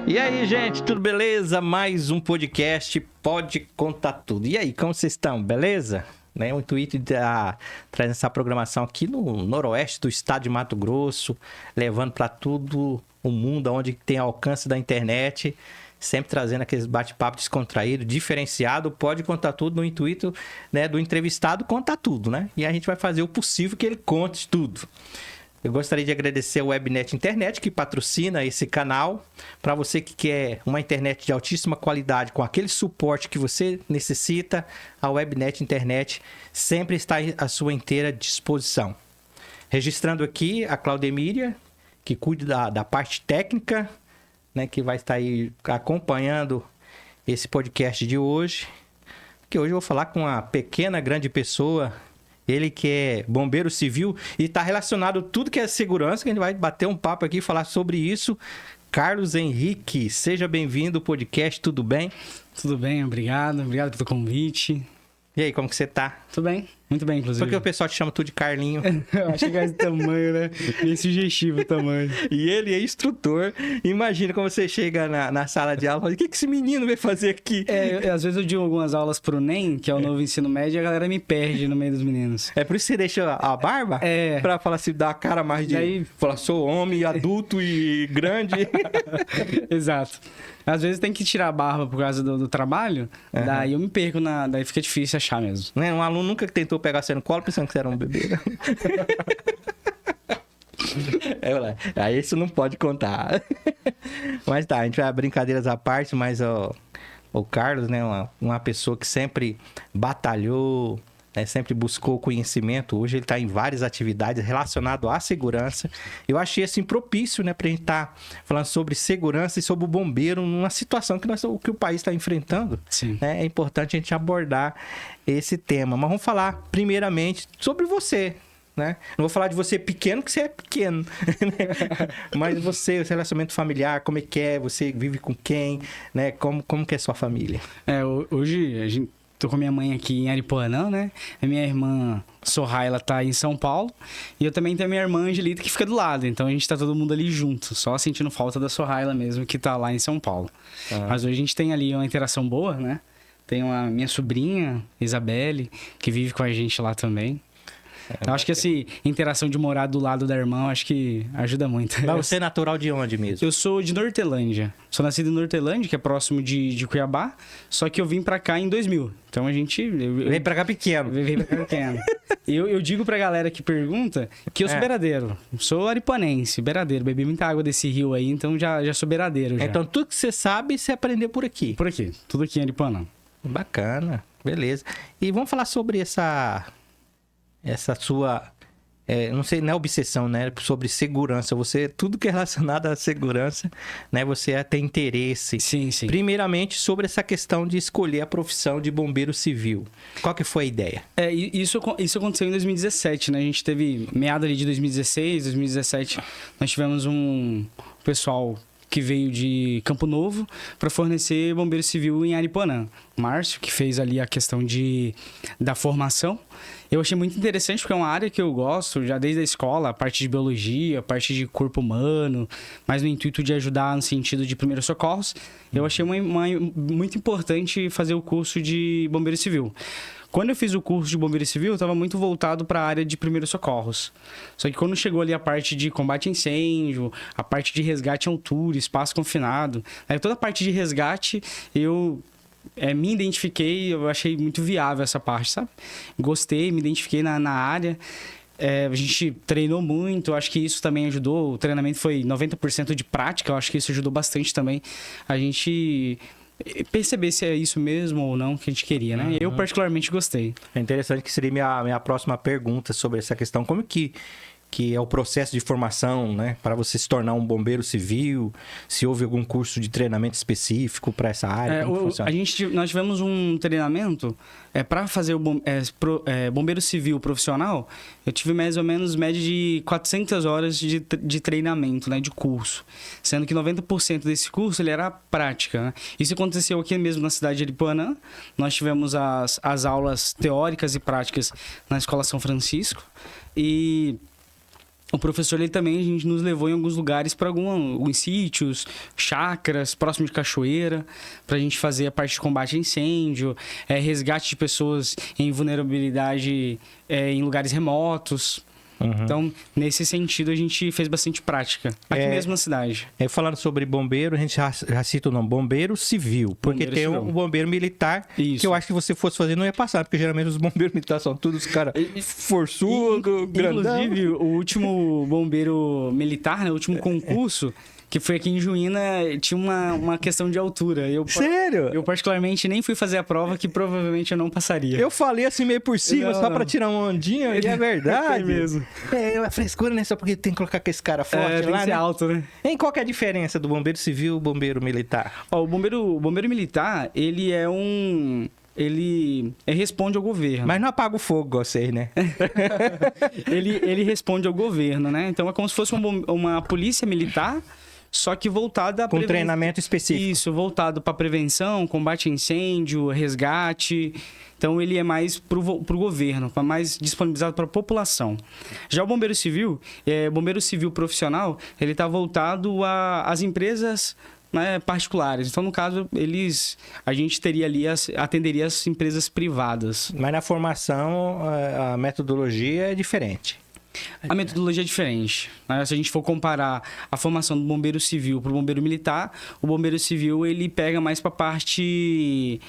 E aí, gente, tudo beleza? Mais um podcast Pode Contar Tudo. E aí, como vocês estão? Beleza? Né? O intuito de trazer essa programação aqui no noroeste do estado de Mato Grosso, levando para todo o mundo onde tem alcance da internet, sempre trazendo aqueles bate-papo descontraído, diferenciado. Pode contar tudo no intuito, né, do entrevistado contar tudo, né? E a gente vai fazer o possível que ele conte tudo. Eu gostaria de agradecer a Webnet Internet, que patrocina esse canal. Para você que quer uma internet de altíssima qualidade, com aquele suporte que você necessita, a Webnet Internet sempre está à sua inteira disposição. Registrando aqui a Claudemíria, que cuida da parte técnica, né, que vai estar aí acompanhando esse podcast de hoje. Que hoje eu vou falar com uma pequena, grande pessoa. Ele que é bombeiro civil e está relacionado a tudo que é segurança, que a gente vai bater um papo aqui e falar sobre isso. Carlos Henrique, seja bem-vindo ao podcast, tudo bem? Tudo bem, obrigado pelo convite. E aí, como que você tá? Tudo bem, muito bem, inclusive. Por que o pessoal te chama tudo de Carlinho? Eu acho que é esse tamanho, né? Bem sugestivo o tamanho. E ele é instrutor. Imagina como você chega na sala de aula e fala, o que esse menino veio fazer aqui? Às vezes eu digo algumas aulas pro NEM, que é o novo ensino médio, e a galera me perde no meio dos meninos. É por isso que você deixa a barba? É. Pra falar assim, dar a cara mais de... Daí... Falar, sou homem, adulto e grande. Exato. Às vezes tem que tirar a barba por causa do trabalho, daí eu me perco, daí fica difícil achar mesmo. Né? Um aluno nunca tentou pegar você no colo pensando que você era um bebê. Aí isso não pode contar. Mas tá, a gente vai brincadeiras à parte, mas o Carlos, né, uma pessoa que sempre batalhou, né, sempre buscou conhecimento. Hoje ele está em várias atividades relacionadas à segurança. Eu achei assim propício, né, pra gente estar falando sobre segurança e sobre o bombeiro numa situação que o país está enfrentando. Sim. Né? É importante a gente abordar esse tema. Mas vamos falar primeiramente sobre você. Né? Não vou falar de você pequeno, que você é pequeno. Mas você, o relacionamento familiar, como é que é? Você vive com quem? Né? Como que é a sua família? Hoje a gente... Tô com a minha mãe aqui em Aripuanã, né? A minha irmã Sorraila tá em São Paulo. E eu também tenho a minha irmã Angelita que fica do lado. Então a gente tá todo mundo ali junto. Só sentindo falta da Sorraila mesmo, que tá lá em São Paulo. Mas hoje a gente tem ali uma interação boa, né? Tenho a minha sobrinha, Isabelle, que vive com a gente lá também. Eu acho que essa interação de morar do lado da irmã, eu acho que ajuda muito. Mas você é natural de onde mesmo? Eu sou de Nortelândia. Sou nascido em Nortelândia, que é próximo de Cuiabá. Só que eu vim pra cá em 2000. Então a gente... Vem pra cá pequeno. Vem pra cá pequeno. Eu digo pra galera que pergunta que eu sou beiradeiro. Sou aripuanense, beiradeiro. Bebi muita água desse rio aí, então já sou beiradeiro. Já. Então tudo que você sabe, você aprendeu por aqui. Por aqui. Tudo aqui em Aripuanã. Bacana. Beleza. E vamos falar sobre essa sua, não sei, não é obsessão, né? Sobre segurança. Você, tudo que é relacionado à segurança, né? Você tem interesse. Sim, sim. Primeiramente, sobre essa questão de escolher a profissão de bombeiro civil. Qual que foi a ideia? Isso aconteceu em 2017, né? A gente teve, meado ali de 2016, 2017, nós tivemos um pessoal que veio de Campo Novo para fornecer bombeiro civil em Aripuanã. Márcio, que fez ali a questão da formação. Eu achei muito interessante porque é uma área que eu gosto já desde a escola, a parte de biologia, a parte de corpo humano, mas no intuito de ajudar no sentido de primeiros socorros. Eu achei muito importante fazer o curso de bombeiro civil. Quando eu fiz o curso de bombeiro civil, eu estava muito voltado para a área de primeiros socorros. Só que quando chegou ali a parte de combate a incêndio, a parte de resgate em altura, espaço confinado, aí toda a parte de resgate, eu me identifiquei, eu achei muito viável essa parte, sabe? Gostei, me identifiquei na área. A gente treinou muito, acho que isso também ajudou. O treinamento foi 90% de prática, eu acho que isso ajudou bastante também. A gente perceber se é isso mesmo ou não que a gente queria, né? Eu particularmente gostei. É interessante que seria minha próxima pergunta sobre essa questão. Como que é o processo de formação, né? Para você se tornar um bombeiro civil, se houve algum curso de treinamento específico para essa área? Como funciona? Nós tivemos um treinamento para fazer o bombeiro civil profissional. Eu tive mais ou menos média de 400 horas de treinamento, né? De curso. Sendo que 90% desse curso ele era prática, né? Isso aconteceu aqui mesmo na cidade de Aripuanã. Nós tivemos as aulas teóricas e práticas na Escola São Francisco. E O professor, ele também, a gente nos levou em alguns lugares para alguns sítios, chácaras, próximo de cachoeira, para a gente fazer a parte de combate a incêndio, resgate de pessoas em vulnerabilidade em lugares remotos. Então, nesse sentido, a gente fez bastante prática, aqui mesmo na cidade. Falando sobre bombeiro, a gente já cita o nome, bombeiro civil, porque Bombeiro tem civil. o bombeiro militar, Isso. que eu acho que você fosse fazer não ia passar, porque geralmente os bombeiros militares são todos caras forçudo, grandão. Inclusive, o último bombeiro militar, né, o último concurso, que foi aqui em Juína, tinha uma questão de altura. Sério? Eu particularmente nem fui fazer a prova, que provavelmente eu não passaria. Eu falei assim meio por cima, Não, só não. pra tirar uma ondinha, e é verdade. É mesmo. É frescura, né? Só porque tem que colocar com esse cara forte Tem lá, que ser né? alto, né? Hein, qual que é a diferença do bombeiro civil e o bombeiro militar? Ó, o bombeiro militar, ele responde ao governo. Mas não apaga o fogo, vocês, né? Ele responde ao governo, né? Então é como se fosse uma polícia militar, só que voltada a Com treinamento específico. Isso, voltado para prevenção, combate a incêndio, resgate. Então ele é mais pro governo, mais disponibilizado para a população. Já o bombeiro civil profissional, ele está voltado às empresas, né, particulares. Então, no caso, a gente teria ali atenderia as empresas privadas. Mas na formação, a metodologia é diferente. A metodologia é diferente, né? Se a gente for comparar a formação do bombeiro civil para o bombeiro militar, o bombeiro civil ele pega mais para a parte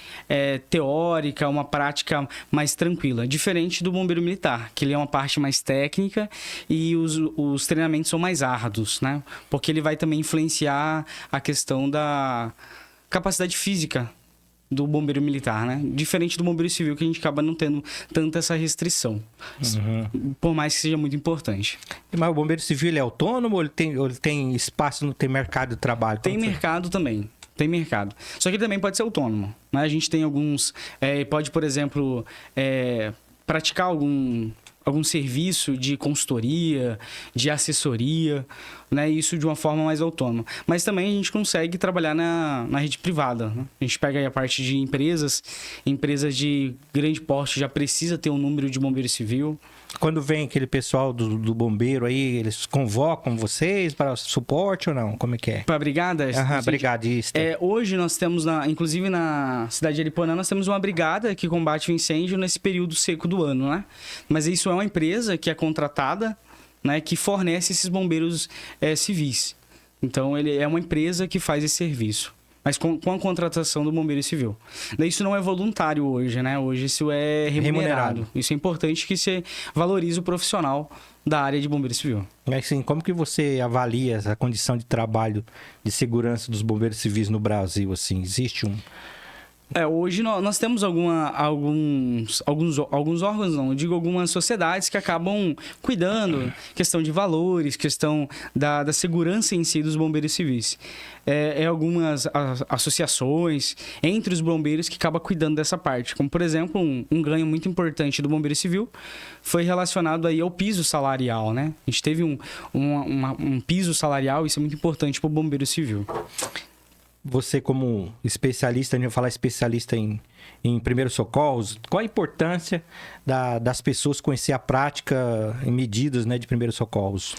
teórica, uma prática mais tranquila, diferente do bombeiro militar, que ele é uma parte mais técnica e os treinamentos são mais árduos, né? Porque ele vai também influenciar a questão da capacidade física do bombeiro militar, né? Diferente do bombeiro civil, que a gente acaba não tendo tanta essa restrição. Por mais que seja muito importante. Mas o bombeiro civil ele é autônomo ou ele tem espaço, tem mercado de trabalho? Tem mercado também. Tem mercado. Só que ele também pode ser autônomo, né? A gente tem alguns... pode, por exemplo, praticar algum serviço de consultoria, de assessoria, né? Isso de uma forma mais autônoma. Mas também a gente consegue trabalhar na rede privada, né? A gente pega aí a parte de empresas de grande porte já precisa ter um número de bombeiro civil. Quando vem aquele pessoal do bombeiro aí, eles convocam vocês para suporte ou não? Como é que é? Para brigadas? Brigadista. Hoje nós temos, inclusive na cidade de Aripuanã, nós temos uma brigada que combate o incêndio nesse período seco do ano, né? Mas isso é uma empresa que é contratada, né, que fornece esses bombeiros civis. Então, ele é uma empresa que faz esse serviço, mas com a contratação do bombeiro civil. Daí isso não é voluntário hoje, né? Hoje isso é remunerado. Isso é importante que você valorize o profissional da área de bombeiro civil. Mas assim, como que você avalia essa condição de trabalho de segurança dos bombeiros civis no Brasil? Assim, existe um... Hoje nós temos alguns órgãos, não, eu digo algumas sociedades que acabam cuidando, questão de valores, questão da segurança em si dos bombeiros civis. Algumas associações entre os bombeiros que acabam cuidando dessa parte. Como, por exemplo, um ganho muito importante do bombeiro civil foi relacionado aí ao piso salarial, né? A gente teve um piso salarial, isso é muito importante para o bombeiro civil. Você como especialista, a gente vai falar especialista em primeiros socorros, qual a importância das pessoas conhecer a prática e medidas, né, de primeiros socorros?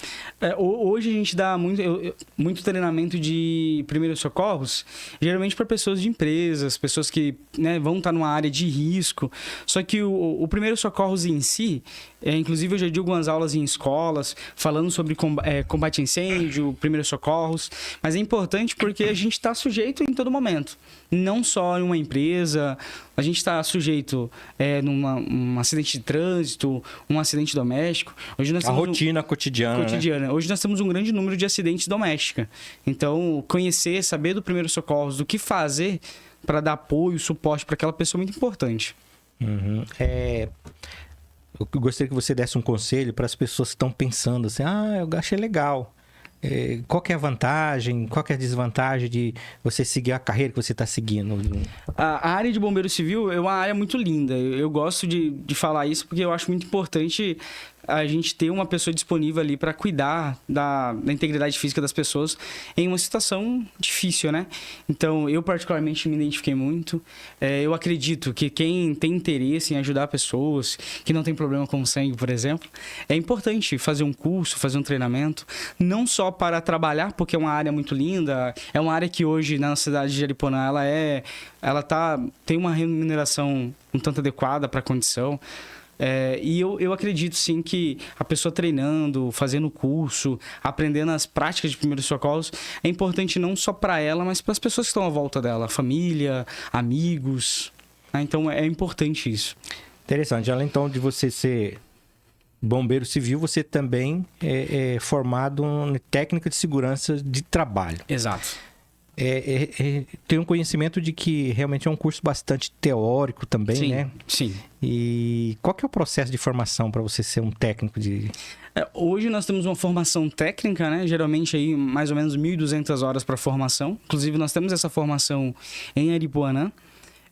Hoje a gente dá muito treinamento de primeiros socorros, geralmente para pessoas de empresas, pessoas que, né, vão estar numa área de risco. Só que o primeiros socorros em si, inclusive eu já dei algumas aulas em escolas falando sobre combate a incêndio, primeiros socorros, mas é importante porque a gente está sujeito em todo momento, não só em uma empresa. A gente está sujeito num acidente de trânsito, um acidente doméstico. Hoje nós temos rotina cotidiana. Né? Hoje nós temos um grande número de acidentes domésticos. Então, conhecer, saber do primeiro socorro, do que fazer para dar apoio, suporte para aquela pessoa é muito importante. Eu gostaria que você desse um conselho para as pessoas que estão pensando assim, eu achei legal. Qual que é a vantagem, qual que é a desvantagem de você seguir a carreira que você está seguindo? A área de bombeiro civil é uma área muito linda. Eu gosto de falar isso porque eu acho muito importante a gente ter uma pessoa disponível ali para cuidar da integridade física das pessoas em uma situação difícil, né? Então, eu particularmente me identifiquei muito. Eu acredito que quem tem interesse em ajudar pessoas que não tem problema com sangue, por exemplo, é importante fazer um curso, fazer um treinamento, não só para trabalhar, porque é uma área muito linda, é uma área que hoje na cidade de Aripuanã tem uma remuneração um tanto adequada para a condição. E eu acredito sim que a pessoa treinando, fazendo curso, aprendendo as práticas de primeiros socorros, é importante não só para ela, mas para as pessoas que estão à volta dela, família, amigos. Então é importante isso. Interessante. Além então de você ser bombeiro civil, você também é formado em técnica de segurança de trabalho. Exato. Tenho um conhecimento de que realmente é um curso bastante teórico também, sim, né? Sim. E qual que é o processo de formação para você ser um técnico de... Hoje nós temos uma formação técnica, né? Geralmente aí mais ou menos 1.200 horas para formação. Inclusive nós temos essa formação em Aripuanã.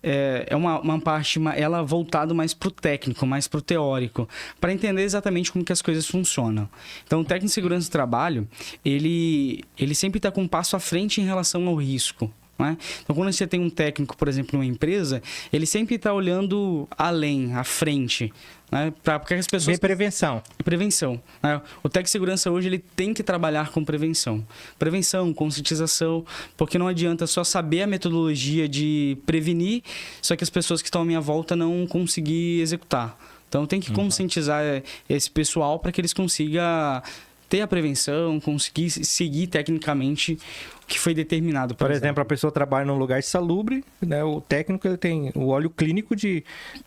É uma parte, ela voltada mais para o técnico, mais para o teórico, para entender exatamente como que as coisas funcionam. Então, o técnico de segurança do trabalho, ele sempre está com um passo à frente em relação ao risco. Né? Então, quando você tem um técnico, por exemplo, numa empresa, ele sempre está olhando além, à frente. Né? Porque as pessoas... Vem prevenção. Prevenção. Né? O técnico de segurança hoje ele tem que trabalhar com prevenção. Prevenção, conscientização, porque não adianta só saber a metodologia de prevenir, só que as pessoas que estão à minha volta não conseguir executar. Então, tem que conscientizar esse pessoal para que eles consigam ter a prevenção, conseguir seguir tecnicamente o que foi determinado. Por exemplo, a pessoa trabalha num lugar insalubre, né? O técnico ele tem o óleo clínico de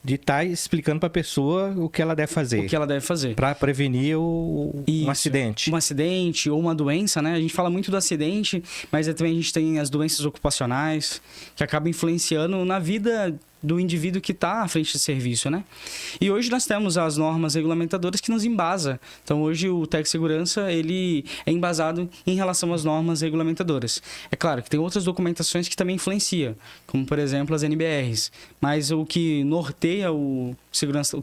estar explicando para a pessoa o que ela deve fazer. O que ela deve fazer. Para prevenir um acidente. Um acidente ou uma doença, né? A gente fala muito do acidente, mas também a gente tem as doenças ocupacionais que acabam influenciando na vida do indivíduo que está à frente de serviço, né? E hoje nós temos as normas regulamentadoras que nos embasa. Então, hoje o técnico de segurança, ele é embasado em relação às normas regulamentadoras. É claro que tem outras documentações que também influenciam, como, por exemplo, as NBRs. Mas o que norteia o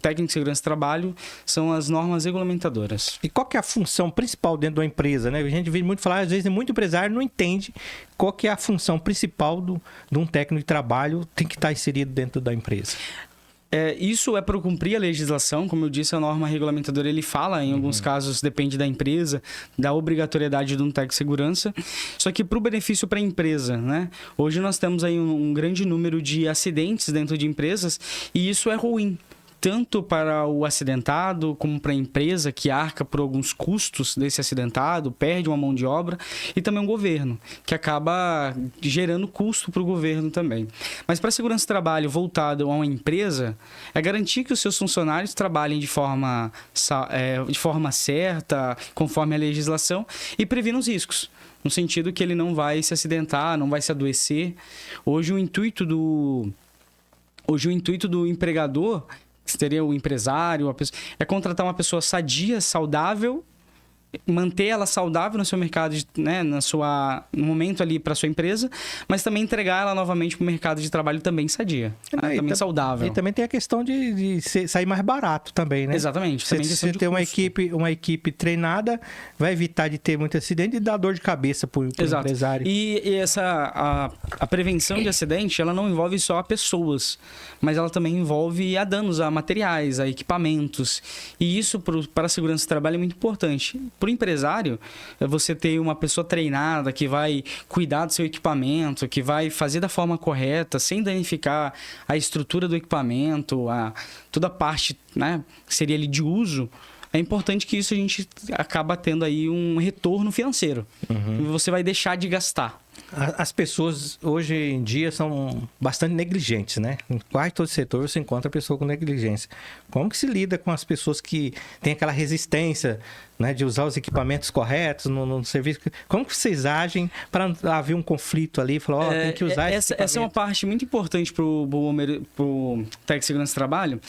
técnico de segurança do trabalho são as normas regulamentadoras. E qual que é a função principal dentro de uma empresa, né? A gente vê muito falar, às vezes, muito empresário não entende qual que é a função principal de um técnico de trabalho tem que estar inserido dentro da empresa. Isso é para cumprir a legislação, como eu disse, a norma regulamentadora ele fala, em alguns casos depende da empresa, da obrigatoriedade de um técnico de segurança, só que para o benefício para a empresa, né? Hoje nós temos aí um grande número de acidentes dentro de empresas e isso é ruim. Tanto para o acidentado, como para a empresa que arca por alguns custos desse acidentado, perde uma mão de obra, e também o governo, que acaba gerando custo para o governo também. Mas para a segurança do trabalho voltado a uma empresa, é garantir que os seus funcionários trabalhem de forma certa, conforme a legislação, e previnam os riscos. No sentido que ele não vai se acidentar, não vai se adoecer. Hoje o intuito do empregador, que seria o empresário, é contratar uma pessoa sadia, saudável, manter ela saudável no seu mercado, né, no momento ali para sua empresa, mas também entregar ela novamente para o mercado de trabalho também sadia, também saudável. E também tem a questão de sair mais barato também, né? Exatamente. Você ter uma equipe treinada, vai evitar de ter muito acidente e dar dor de cabeça para o empresário. E a prevenção de acidente, ela não envolve só pessoas, mas ela também envolve a danos a materiais, a equipamentos. E isso para a segurança do trabalho é muito importante. Para o empresário, você ter uma pessoa treinada que vai cuidar do seu equipamento, que vai fazer da forma correta, sem danificar a estrutura do equipamento, toda a parte, né, que seria ali de uso, é importante que isso a gente acaba tendo aí um retorno financeiro. Você vai deixar de gastar. As pessoas hoje em dia são bastante negligentes, né? Em quase todo setor você encontra pessoa com negligência. Como que se lida com as pessoas que têm aquela resistência, né, de usar os equipamentos corretos no serviço? Como que vocês agem para haver um conflito ali? Falar, tem que usar essa é uma parte muito importante para o técnico de segurança do trabalho,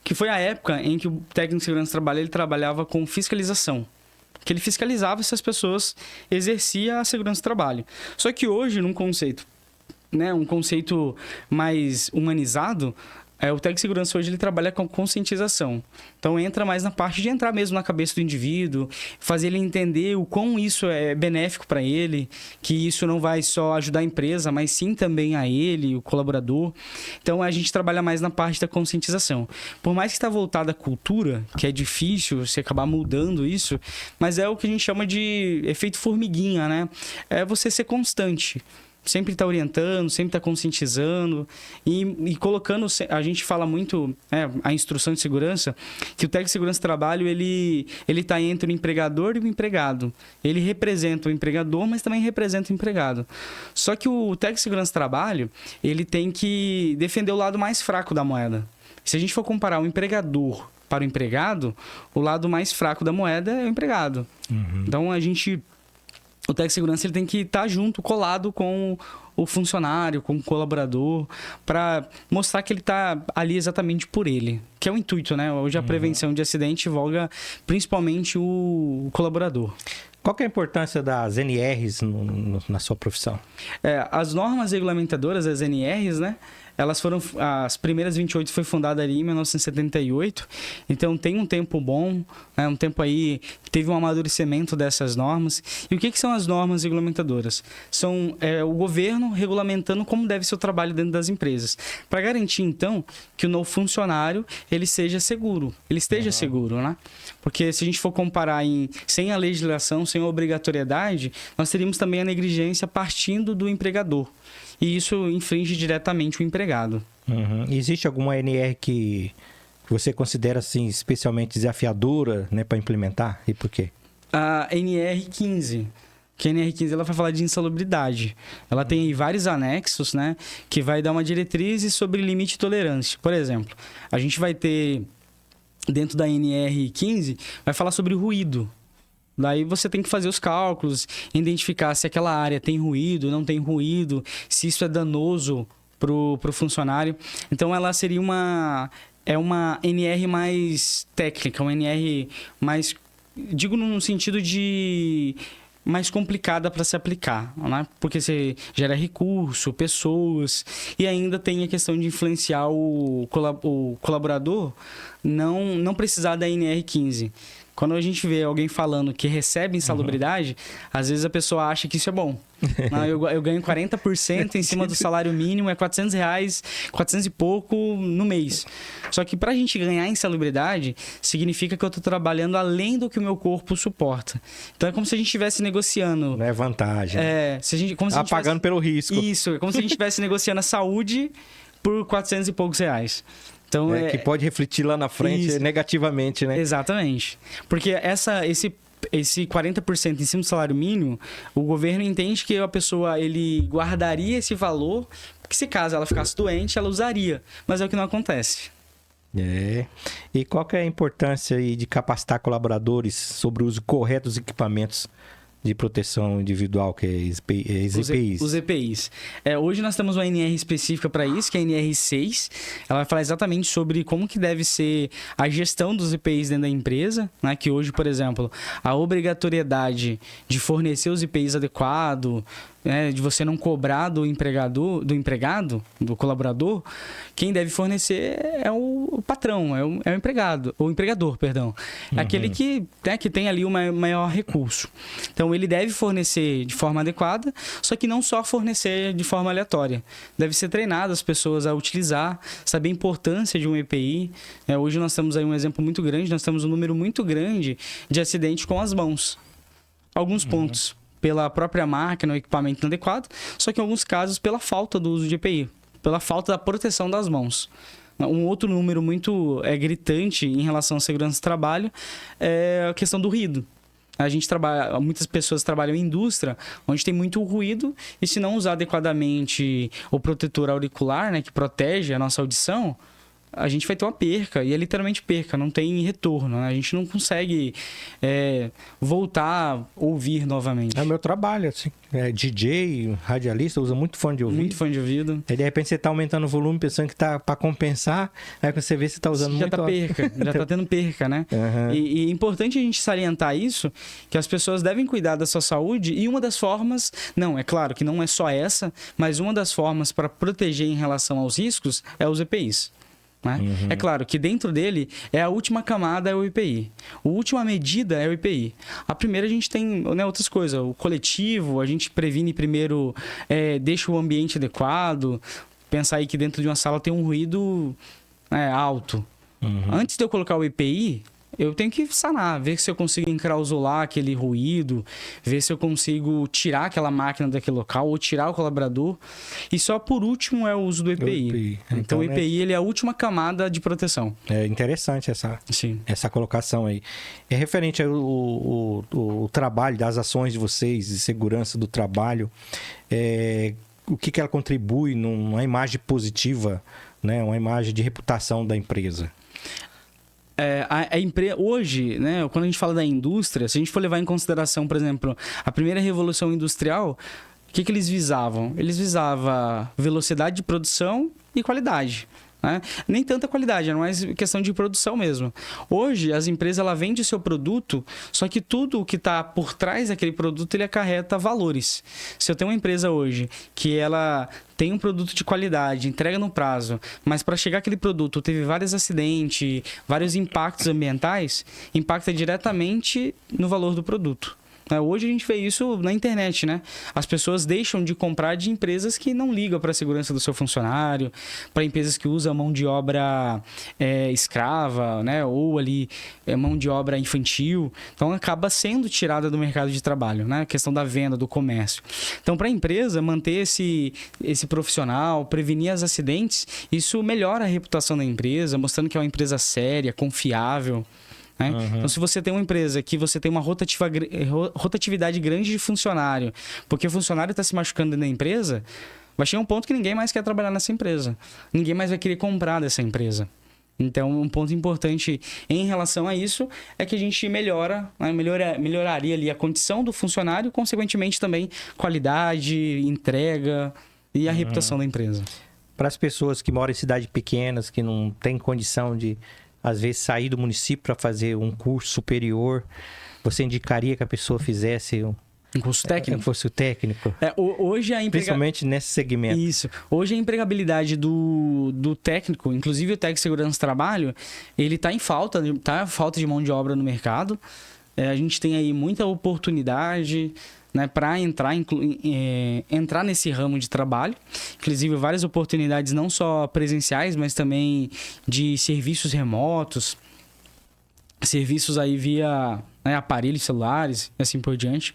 que foi a época em que o técnico de segurança do trabalho ele trabalhava com fiscalização. Que ele fiscalizava se as pessoas exerciam a segurança do trabalho. Só que hoje, num conceito, né, um conceito mais humanizado, O técnico de segurança hoje ele trabalha com conscientização. Então entra mais na parte de entrar mesmo na cabeça do indivíduo, fazer ele entender o quão isso é benéfico para ele, que isso não vai só ajudar a empresa, mas sim também a ele, o colaborador. Então a gente trabalha mais na parte da conscientização. Por mais que está voltada à cultura, que é difícil você acabar mudando isso, mas é o que a gente chama de efeito formiguinha, né? É você ser constante. Sempre está orientando, sempre está conscientizando e colocando... A gente fala muito, a instrução de segurança, que o técnico de segurança do trabalho, ele está entre o empregador e o empregado. Ele representa o empregador, mas também representa o empregado. Só que o técnico de segurança do trabalho, ele tem que defender o lado mais fraco da moeda. Se a gente for comparar o empregador para o empregado, o lado mais fraco da moeda é o empregado. Uhum. Então, o técnico de segurança ele tem que estar junto, colado com o funcionário, com o colaborador, para mostrar que ele está ali exatamente por ele, que é o intuito, né? Hoje a prevenção de acidente envolve principalmente o colaborador. Qual que é a importância das NRs na sua profissão? As normas regulamentadoras, as NRs, né? Elas foram... As primeiras 28 foi fundada ali em 1978. Então, tem um tempo bom, né? Um tempo aí... Teve um amadurecimento dessas normas. E o que são as normas regulamentadoras? São o governo regulamentando como deve ser o trabalho dentro das empresas. Para garantir, então, que o novo funcionário ele seja seguro. Ele esteja seguro, né? Porque se a gente for comparar sem a legislação, sem a obrigatoriedade, nós teríamos também a negligência partindo do empregador. E isso infringe diretamente o empregado. Uhum. Existe alguma NR que você considera assim, especialmente desafiadora, né, para implementar? E por quê? A NR15. Que a NR15 ela vai falar de insalubridade. Ela tem aí vários anexos, né, que vai dar uma diretriz sobre limite de tolerância. Por exemplo, a gente vai ter, dentro da NR15, vai falar sobre ruído. Daí você tem que fazer os cálculos, identificar se aquela área tem ruído, não tem ruído, se isso é danoso pro funcionário. Então, ela seria uma NR mais técnica, uma NR mais... Digo no sentido de... mais complicada para se aplicar, né? Porque você gera recurso, pessoas, e ainda tem a questão de influenciar o colaborador não precisar da NR15. Quando a gente vê alguém falando que recebe insalubridade, às vezes a pessoa acha que isso é bom. Não, eu ganho 40% em cima do salário mínimo, é R$400, 400 e pouco no mês. Só que pra gente ganhar insalubridade, significa que eu tô trabalhando além do que o meu corpo suporta. Então é como se a gente estivesse negociando... Não é vantagem. Como se pagando pelo risco. Isso, é como se a gente estivesse negociando a saúde por 400 e poucos reais. Então, que pode refletir lá na frente negativamente, né? Exatamente. Porque esse 40% em cima do salário mínimo, o governo entende que a pessoa ele guardaria esse valor, porque se caso ela ficasse doente, ela usaria. Mas é o que não acontece. E qual que é a importância aí de capacitar colaboradores sobre o uso correto dos equipamentos de proteção individual, que é os EPIs. Os EPIs. Hoje nós temos uma NR específica para isso, que é a NR6. Ela vai falar exatamente sobre como que deve ser a gestão dos EPIs dentro da empresa, né? Que hoje, por exemplo, a obrigatoriedade de fornecer os EPIs adequados, de você não cobrar do empregado, do colaborador, quem deve fornecer é o patrão, é o empregado, o empregador, perdão. É aquele que tem ali o maior recurso. Então, ele deve fornecer de forma adequada, só que não só fornecer de forma aleatória. Deve ser treinado as pessoas a utilizar, saber a importância de um EPI. Hoje nós temos aí um exemplo muito grande, nós temos um número muito grande de acidentes com as mãos. Alguns pontos pela própria máquina, o equipamento inadequado, só que em alguns casos pela falta do uso de EPI, pela falta da proteção das mãos. Um outro número muito gritante em relação à segurança do trabalho é a questão do ruído. Muitas pessoas trabalham em indústria, onde tem muito ruído, e se não usar adequadamente o protetor auricular, né, que protege a nossa audição, a gente vai ter uma perca, e é literalmente perca, não tem retorno, né? A gente não consegue voltar a ouvir novamente. É o meu trabalho, assim. DJ, radialista, usa muito fone de ouvido. Muito fone de ouvido. Aí, de repente, você tá aumentando o volume pensando que tá para compensar, aí quando você vê, você tá usando já muito... Já tá tendo perca, né? Uhum. E é importante a gente salientar isso, que as pessoas devem cuidar da sua saúde, e uma das formas, é claro que não é só essa, mas uma das formas para proteger em relação aos riscos é os EPIs. Né? É claro que dentro dele é a última camada é o EPI. A última medida é o EPI. A primeira a gente tem, né, outras coisas. O coletivo, a gente previne primeiro, deixa o ambiente adequado. Pensar aí que dentro de uma sala tem um ruído alto. Antes de eu colocar o EPI, eu tenho que sanar, ver se eu consigo encrausular aquele ruído, ver se eu consigo tirar aquela máquina daquele local ou tirar o colaborador. E só por último é o uso do EPI. Então o EPI ele é a última camada de proteção. É interessante essa colocação aí. É referente ao trabalho, das ações de vocês, de segurança do trabalho, o que ela contribui numa imagem positiva, né? Uma imagem de reputação da empresa. Hoje, né, quando a gente fala da indústria, se a gente for levar em consideração, por exemplo, a primeira revolução industrial, o que eles visavam? Eles visavam velocidade de produção e qualidade. Né? Nem tanta qualidade, é mais questão de produção mesmo. Hoje, as empresas ela vendem o seu produto, só que tudo o que está por trás daquele produto ele acarreta valores. Se eu tenho uma empresa hoje que ela tem um produto de qualidade, entrega no prazo, mas para chegar aquele produto teve vários acidentes, vários impactos ambientais, impacta diretamente no valor do produto. Hoje a gente vê isso na internet, né? As pessoas deixam de comprar de empresas que não ligam para a segurança do seu funcionário, para empresas que usam mão de obra escrava, né? Ou ali mão de obra infantil. Então acaba sendo tirada do mercado de trabalho, né? A questão da venda, do comércio. Então para a empresa manter esse profissional, prevenir os acidentes, isso melhora a reputação da empresa, mostrando que é uma empresa séria, confiável. Né? Então, se você tem uma empresa que você tem uma rotatividade grande de funcionário, porque o funcionário está se machucando dentro da empresa, vai chegar um ponto que ninguém mais quer trabalhar nessa empresa. Ninguém mais vai querer comprar dessa empresa. Então, um ponto importante em relação a isso é que a gente melhoraria ali a condição do funcionário, consequentemente também qualidade, entrega e a reputação da empresa. Para as pessoas que moram em cidades pequenas, que não têm condição de às vezes sair do município para fazer um curso superior, você indicaria que a pessoa fizesse um curso técnico? Curso técnico. Hoje principalmente nesse segmento. Isso. Hoje a empregabilidade do técnico, inclusive o técnico de segurança do trabalho, ele está em falta, falta de mão de obra no mercado. A gente tem aí muita oportunidade, né, para entrar nesse ramo de trabalho. Inclusive, várias oportunidades não só presenciais, mas também de serviços remotos, serviços aí via aparelhos celulares e assim por diante.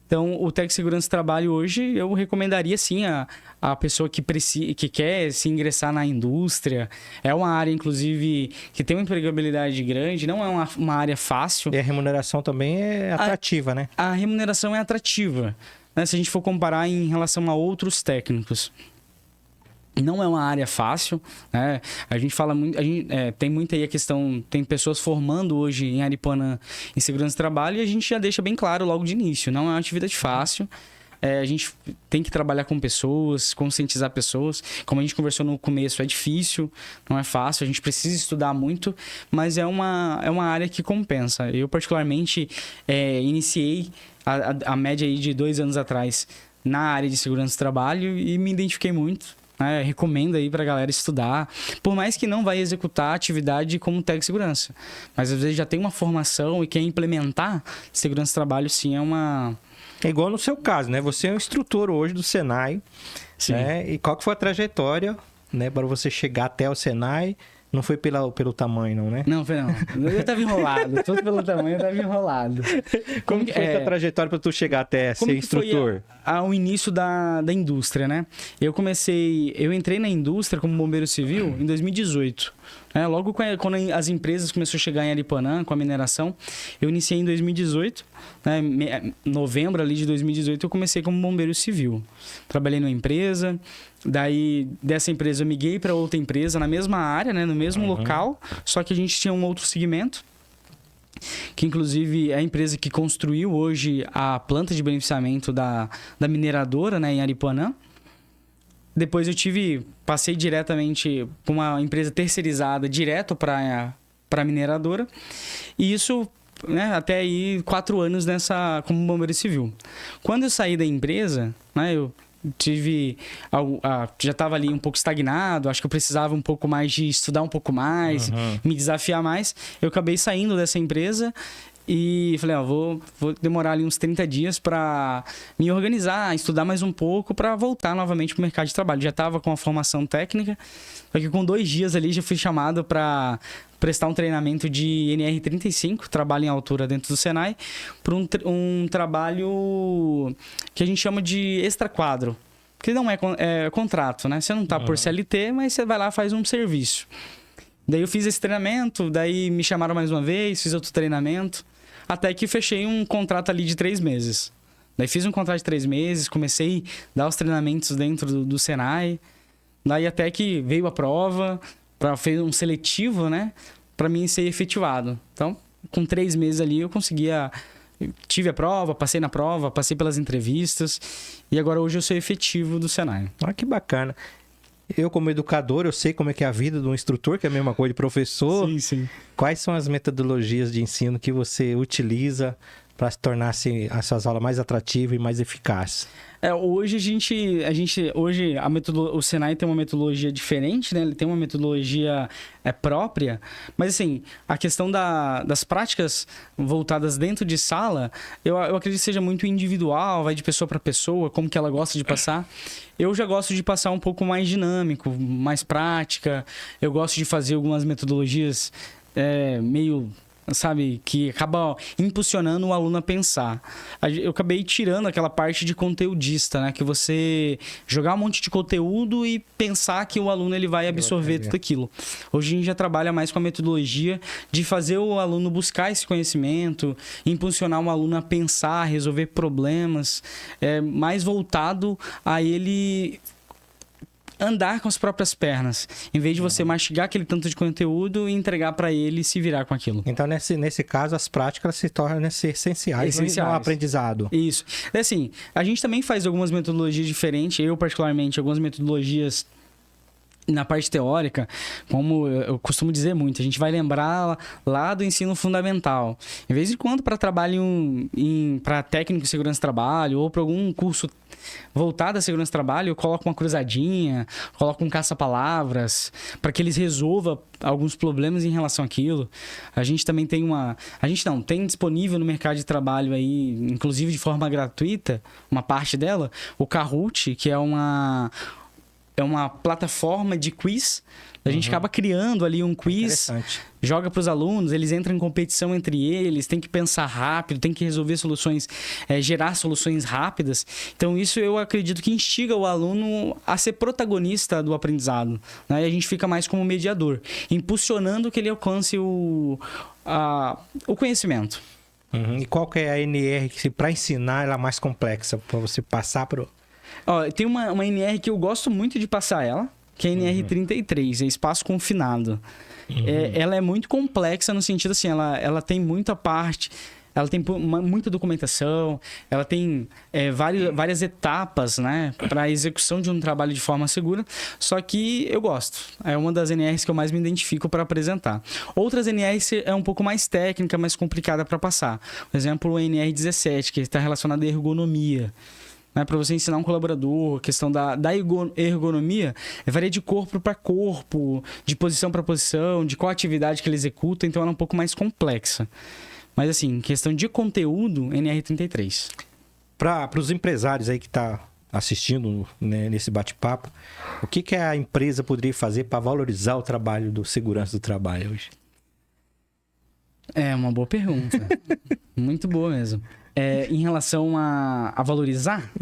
Então, o técnico de segurança do trabalho hoje, eu recomendaria sim a pessoa que quer se ingressar na indústria. É uma área, inclusive, que tem uma empregabilidade grande, não é uma área fácil. E a remuneração também é atrativa, né? A remuneração é atrativa, né? Se a gente for comparar em relação a outros técnicos. Não é uma área fácil, né? A gente fala muito, tem muita aí a questão, tem pessoas formando hoje em Aripuanã em segurança do trabalho e a gente já deixa bem claro logo de início, não é uma atividade fácil. A gente tem que trabalhar com pessoas, conscientizar pessoas. Como a gente conversou no começo, é difícil, não é fácil, a gente precisa estudar muito, mas é uma área que compensa. Eu, particularmente, iniciei a média aí de 2 anos atrás na área de segurança do trabalho e me identifiquei muito. Recomendo aí pra galera estudar, por mais que não vai executar a atividade como técnico de segurança, mas às vezes já tem uma formação e quer implementar segurança do trabalho, sim, É igual no seu caso, né? Você é um instrutor hoje do Senai, né? E qual que foi a trajetória, né, para você chegar até o Senai? Não foi pelo tamanho, não, né? Não, foi não. Eu tava enrolado. Tudo pelo tamanho, eu tava enrolado. Como que foi essa trajetória para tu chegar até ser instrutor? Ao início da indústria, né? Eu entrei na indústria como bombeiro civil em 2018. Logo quando as empresas começaram a chegar em Aripuanã com a mineração, eu iniciei em 2018. Novembro ali de 2018 eu comecei como bombeiro civil. Trabalhei numa empresa, daí dessa empresa eu migrei para outra empresa na mesma área, né, no mesmo local, só que a gente tinha um outro segmento, que inclusive é a empresa que construiu hoje a planta de beneficiamento da mineradora, né, em Aripuanã. Depois passei diretamente para uma empresa terceirizada, direto para a mineradora. E isso, né, até aí 4 anos como bombeiro civil. Quando eu saí da empresa, né, eu já estava ali um pouco estagnado, acho que eu precisava um pouco mais de estudar um pouco mais, me desafiar mais. Eu acabei saindo dessa empresa e falei, vou demorar ali uns 30 dias para me organizar, estudar mais um pouco para voltar novamente para o mercado de trabalho. Já estava com a formação técnica, só que com 2 dias ali já fui chamado para prestar um treinamento de NR35, trabalho em altura dentro do Senai, para um trabalho que a gente chama de extra-quadro, que não é contrato, né? Você não está por CLT, mas você vai lá e faz um serviço. Daí eu fiz esse treinamento, daí me chamaram mais uma vez, fiz outro treinamento, até que fechei um contrato ali de 3 meses. Daí fiz um contrato de 3 meses, comecei a dar os treinamentos dentro do Senai, daí até que veio a prova, fez um seletivo, né? Para mim ser efetivado. Então, com 3 meses ali, eu tive a prova, passei na prova, passei pelas entrevistas e agora hoje eu sou efetivo do Senai. Ah, que bacana. Eu, como educador, eu sei como é que é a vida de um instrutor, que é a mesma coisa de professor. Sim, sim. Quais são as metodologias de ensino que você utiliza para tornar as suas aulas mais atrativas e mais eficazes? Hoje o Senai tem uma metodologia diferente, né? Ele tem uma metodologia própria, mas assim, a questão das práticas voltadas dentro de sala, eu acredito que seja muito individual, vai de pessoa para pessoa, como que ela gosta de passar. Eu já gosto de passar um pouco mais dinâmico, mais prática. Eu gosto de fazer algumas metodologias meio, sabe, que acaba impulsionando o aluno a pensar. Eu acabei tirando aquela parte de conteudista, né? Que você jogar um monte de conteúdo e pensar que o aluno ele vai absorver tudo aquilo. Hoje a gente já trabalha mais com a metodologia de fazer o aluno buscar esse conhecimento, impulsionar o aluno a pensar, resolver problemas, mais voltado a ele andar com as próprias pernas, em vez de você mastigar aquele tanto de conteúdo e entregar para ele se virar com aquilo. Então, nesse caso, as práticas se tornam essenciais no aprendizado. Isso. Assim, a gente também faz algumas metodologias diferentes, eu particularmente, algumas metodologias na parte teórica, como eu costumo dizer muito, a gente vai lembrar lá do ensino fundamental. Em vez de quando para trabalho para técnico de segurança de trabalho ou para algum curso voltado à segurança de trabalho, eu coloco uma cruzadinha, coloco um caça-palavras, para que eles resolvam alguns problemas em relação àquilo. A gente também tem tem disponível no mercado de trabalho aí, inclusive de forma gratuita, uma parte dela, o Kahoot, que é uma plataforma de quiz. A gente acaba criando ali um quiz, joga para os alunos, eles entram em competição entre eles, tem que pensar rápido, tem que resolver soluções, gerar soluções rápidas. Então isso eu acredito que instiga o aluno a ser protagonista do aprendizado, né? E a gente fica mais como mediador, impulsionando que ele alcance o conhecimento. E qual que é a NR que para ensinar ela é mais complexa, para você passar para tem uma NR que eu gosto muito de passar ela, que é a NR33, é espaço confinado. Ela é muito complexa no sentido assim, ela tem muita parte, ela tem muita documentação, ela tem várias etapas, né, para a execução de um trabalho de forma segura, só que eu gosto. É uma das NRs que eu mais me identifico para apresentar. Outras NRs é um pouco mais técnica, mais complicada para passar. Por exemplo, o NR17, que está relacionado à ergonomia. Né, para você ensinar um colaborador, a questão da ergonomia, varia de corpo para corpo, de posição para posição, de qual atividade que ele executa, então ela é um pouco mais complexa. Mas assim, questão de conteúdo, NR33. Para os empresários aí que tá assistindo, né, nesse bate-papo, o que a empresa poderia fazer para valorizar o trabalho do segurança do trabalho hoje? É uma boa pergunta. Muito boa mesmo. Em relação a valorizar?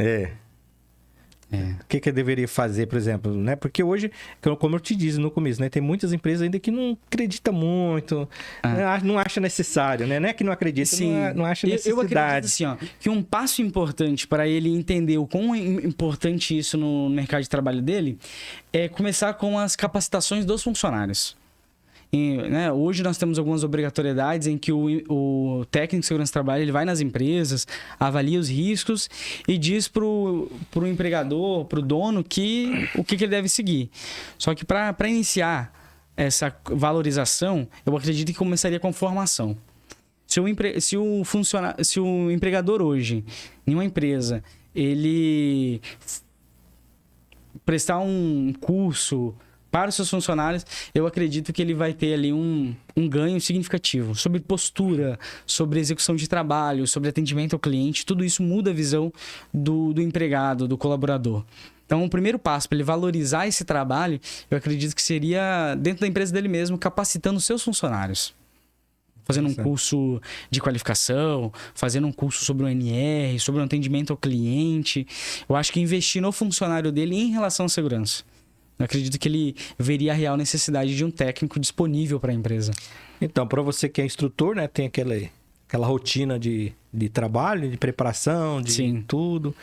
O que deveria fazer, por exemplo, né? Porque hoje, como eu te disse no começo, né? Tem muitas empresas ainda que não acreditam muito, não acha necessário, né? Não é que não acredita, não acha necessidade. Eu acredito assim, que um passo importante para ele entender o quão é importante isso no mercado de trabalho dele é começar com as capacitações dos funcionários. Né, hoje nós temos algumas obrigatoriedades em que o técnico de segurança do trabalho ele vai nas empresas, avalia os riscos e diz para o empregador, para o dono, o que ele deve seguir. Só que para iniciar essa valorização, eu acredito que começaria com formação. Se o empregador hoje, em uma empresa, ele prestar um curso para os seus funcionários, eu acredito que ele vai ter ali um ganho significativo sobre postura, sobre execução de trabalho, sobre atendimento ao cliente. Tudo isso muda a visão do empregado, do colaborador. Então, o primeiro passo para ele valorizar esse trabalho, eu acredito que seria dentro da empresa dele mesmo, capacitando os seus funcionários. Fazendo um curso de qualificação, fazendo um curso sobre o NR, sobre o atendimento ao cliente. Eu acho que investir no funcionário dele em relação à segurança. Eu acredito que ele veria a real necessidade de um técnico disponível para a empresa. Então, para você que é instrutor, né, tem aquela rotina de trabalho, de preparação, de Sim. tudo.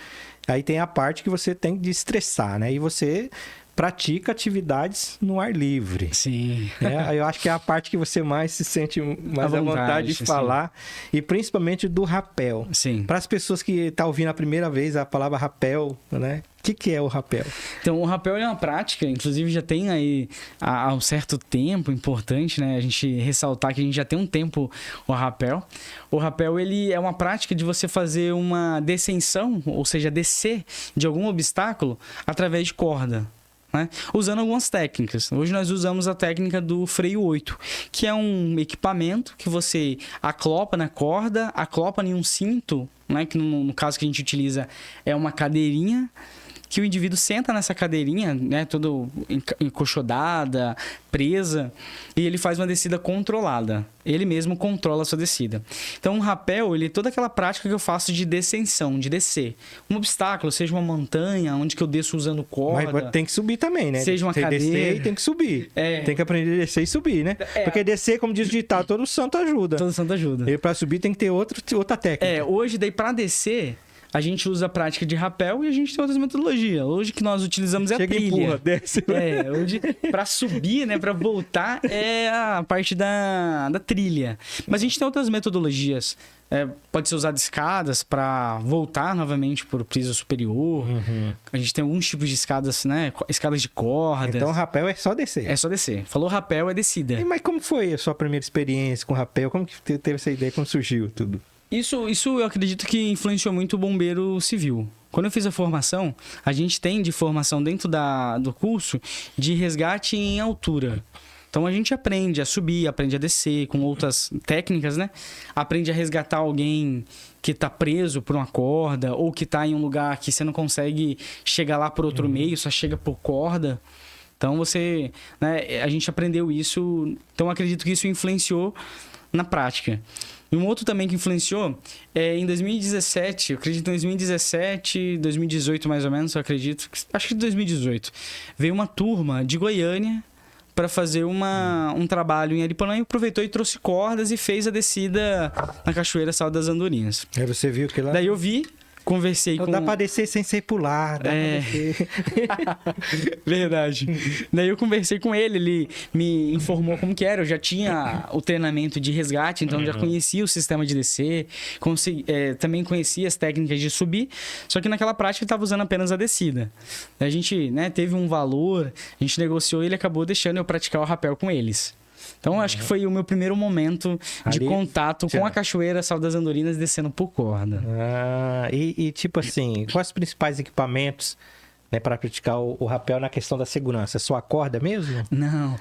Aí tem a parte que você tem de estressar, né? E você pratica atividades no ar livre. Sim. Né? Eu acho que é a parte que você mais se sente mais à vontade de falar. E principalmente do rapel. Sim. Para as pessoas que estão ouvindo a primeira vez a palavra rapel, né? O que é o rapel? Então, o rapel é uma prática, inclusive já tem aí há um certo tempo, importante, né? A gente ressaltar que a gente já tem um tempo o rapel. O rapel, ele é uma prática de você fazer uma descensão, ou seja, descer de algum obstáculo através de corda. Né? Usando algumas técnicas. Hoje nós usamos a técnica do freio 8, que é um equipamento que você aclopa na corda, aclopa em um cinto, né? Que no caso que a gente utiliza é uma cadeirinha, que o indivíduo senta nessa cadeirinha, né, toda encoxodada, presa, e ele faz uma descida controlada. Ele mesmo controla a sua descida. Então, o rapel, ele é toda aquela prática que eu faço de descensão, de descer. Um obstáculo, seja uma montanha, onde que eu desço usando corda. Mas tem que subir também, né? Seja uma tem cadeira. Descer e tem que subir. Tem que aprender a descer e subir, né? Porque descer, como diz o ditado, todo santo ajuda. Todo santo ajuda. E para subir tem que ter outra técnica. Hoje, daí, para descer, a gente usa a prática de rapel e a gente tem outras metodologias. Hoje que nós utilizamos é a trilha. Empurra, desce. Hoje para subir, né, para voltar é a parte da trilha. Mas a gente tem outras metodologias. Pode ser usado escadas para voltar novamente para o piso superior. A gente tem alguns tipos de escadas, né, escadas de corda. Então, rapel é só descer. É só descer. Falou rapel, é descida. Mas como foi a sua primeira experiência com rapel? Como que teve essa ideia? Como surgiu tudo? Isso eu acredito que influenciou muito o bombeiro civil. Quando eu fiz a formação, a gente tem de formação dentro do curso de resgate em altura. Então a gente aprende a subir, aprende a descer com outras técnicas, né? Aprende a resgatar alguém que está preso por uma corda ou que está em um lugar que você não consegue chegar lá por outro meio, só chega por corda. Então a gente aprendeu isso, então acredito que isso influenciou na prática. E um outro também que influenciou é em 2017, eu acredito em 2017, 2018 mais ou menos, eu acredito, acho que 2018, veio uma turma de Goiânia para fazer um trabalho em Aripuanã e aproveitou e trouxe cordas e fez a descida na Cachoeira Sal das Andorinhas. Aí você viu que lá... Daí eu vi, conversei com... Dá pra descer sem ser pular, dá pra descer. Verdade. Daí eu conversei com ele me informou como que era. Eu já tinha o treinamento de resgate, então eu já conhecia o sistema de descer, também conhecia as técnicas de subir, só que naquela prática ele estava usando apenas a descida. Daí a gente, né, teve um valor, a gente negociou e ele acabou deixando eu praticar o rapel com eles. Então, acho que foi o meu primeiro momento de contato com a Cachoeira Sal das Andorinhas descendo por corda. E tipo assim, quais os principais equipamentos, né, para praticar o rapel na questão da segurança? Só a corda mesmo? Não.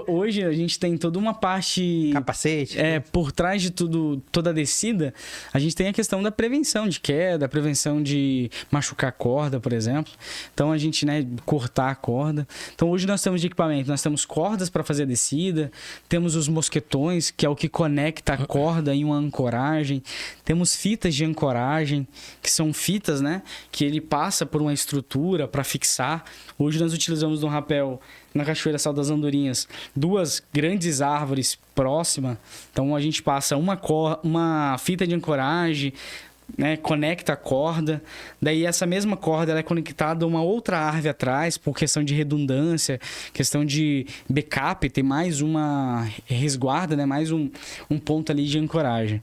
Hoje a gente tem toda uma parte... Capacete? Por trás de toda a descida, a gente tem a questão da prevenção de queda, a prevenção de machucar a corda, por exemplo. Então, a gente, né, cortar a corda. Então, hoje nós temos de equipamento, nós temos cordas para fazer a descida, temos os mosquetões, que é o que conecta a corda em uma ancoragem, temos fitas de ancoragem, que são fitas, né, que ele passa por uma estrutura para fixar. Hoje nós utilizamos no rapel, na Cachoeira Sal das Andorinhas, 2 grandes árvores próximas. Então a gente passa uma fita de ancoragem, né, conecta a corda, daí essa mesma corda ela é conectada a uma outra árvore atrás, por questão de redundância, questão de backup, ter mais uma resguarda, né, mais um ponto ali de ancoragem.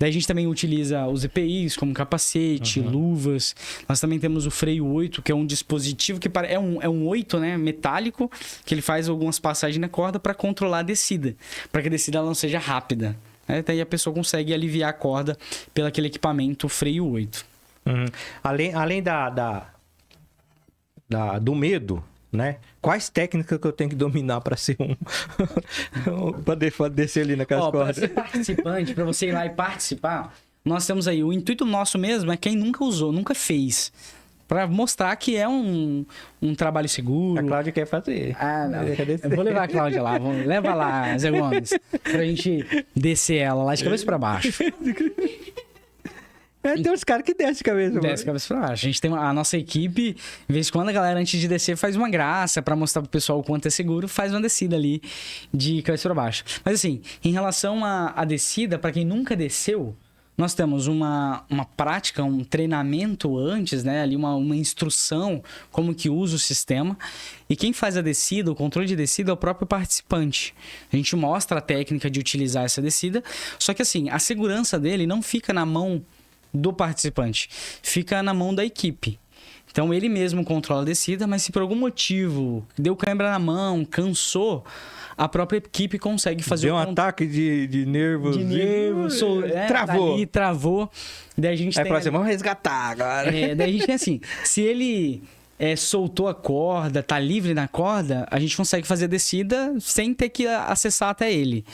Daí a gente também utiliza os EPIs como capacete, luvas. Nós também temos o freio 8, que é um dispositivo que é um 8, né, metálico, que ele faz algumas passagens na corda para controlar a descida, para que a descida ela não seja rápida. Daí a pessoa consegue aliviar a corda pelo aquele equipamento freio 8. Além do medo, né? Quais técnicas que eu tenho que dominar para ser para descer ali naquelas cordas? Para ser participante, para você ir lá e participar, nós temos aí, o intuito nosso mesmo é quem nunca usou, nunca fez. Pra mostrar que é um trabalho seguro. A Cláudia quer fazer. Não. Eu vou levar a Cláudia lá. Leva lá, Zé Gomes. Pra gente descer ela lá de cabeça pra baixo. Tem uns caras que descem de cabeça. Desce de cabeça pra baixo. A gente tem a nossa equipe, de vez em quando a galera, antes de descer, faz uma graça pra mostrar pro pessoal o quanto é seguro, faz uma descida ali de cabeça pra baixo. Mas assim, em relação à descida, pra quem nunca desceu, nós temos uma prática, um treinamento antes, né? Ali uma instrução, como que usa o sistema. E quem faz a descida, o controle de descida, é o próprio participante. A gente mostra a técnica de utilizar essa descida. Só que assim, a segurança dele não fica na mão do participante. Fica na mão da equipe. Então ele mesmo controla a descida, mas se por algum motivo deu cãibra na mão, cansou, a própria equipe consegue fazer um ataque de nervos. De nervos, travou. Dali, travou. Daí a gente tem. Assim, vamos resgatar agora. Daí a gente tem assim: se ele soltou a corda, tá livre na corda, a gente consegue fazer a descida sem ter que acessar até ele.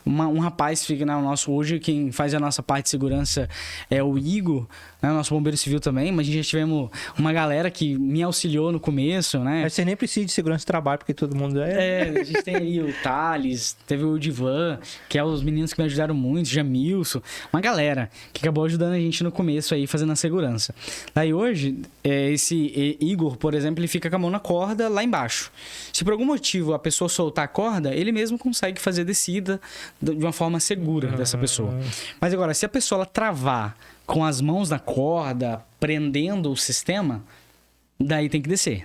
Um rapaz fica no nosso hoje, quem faz a nossa parte de segurança é o Igor, né, nosso bombeiro civil também, mas a gente já tivemos uma galera que me auxiliou no começo, né? Mas você nem precisa de segurança de trabalho, porque todo mundo a gente tem aí o Thales, teve o Divan, que é os meninos que me ajudaram muito, Jamilson, uma galera que acabou ajudando a gente no começo aí, fazendo a segurança. Daí hoje, esse Igor, por exemplo, ele fica com a mão na corda lá embaixo. Se por algum motivo a pessoa soltar a corda, ele mesmo consegue fazer a descida de uma forma segura dessa pessoa. Mas agora, se a pessoa ela travar com as mãos na corda, prendendo o sistema, daí tem que descer.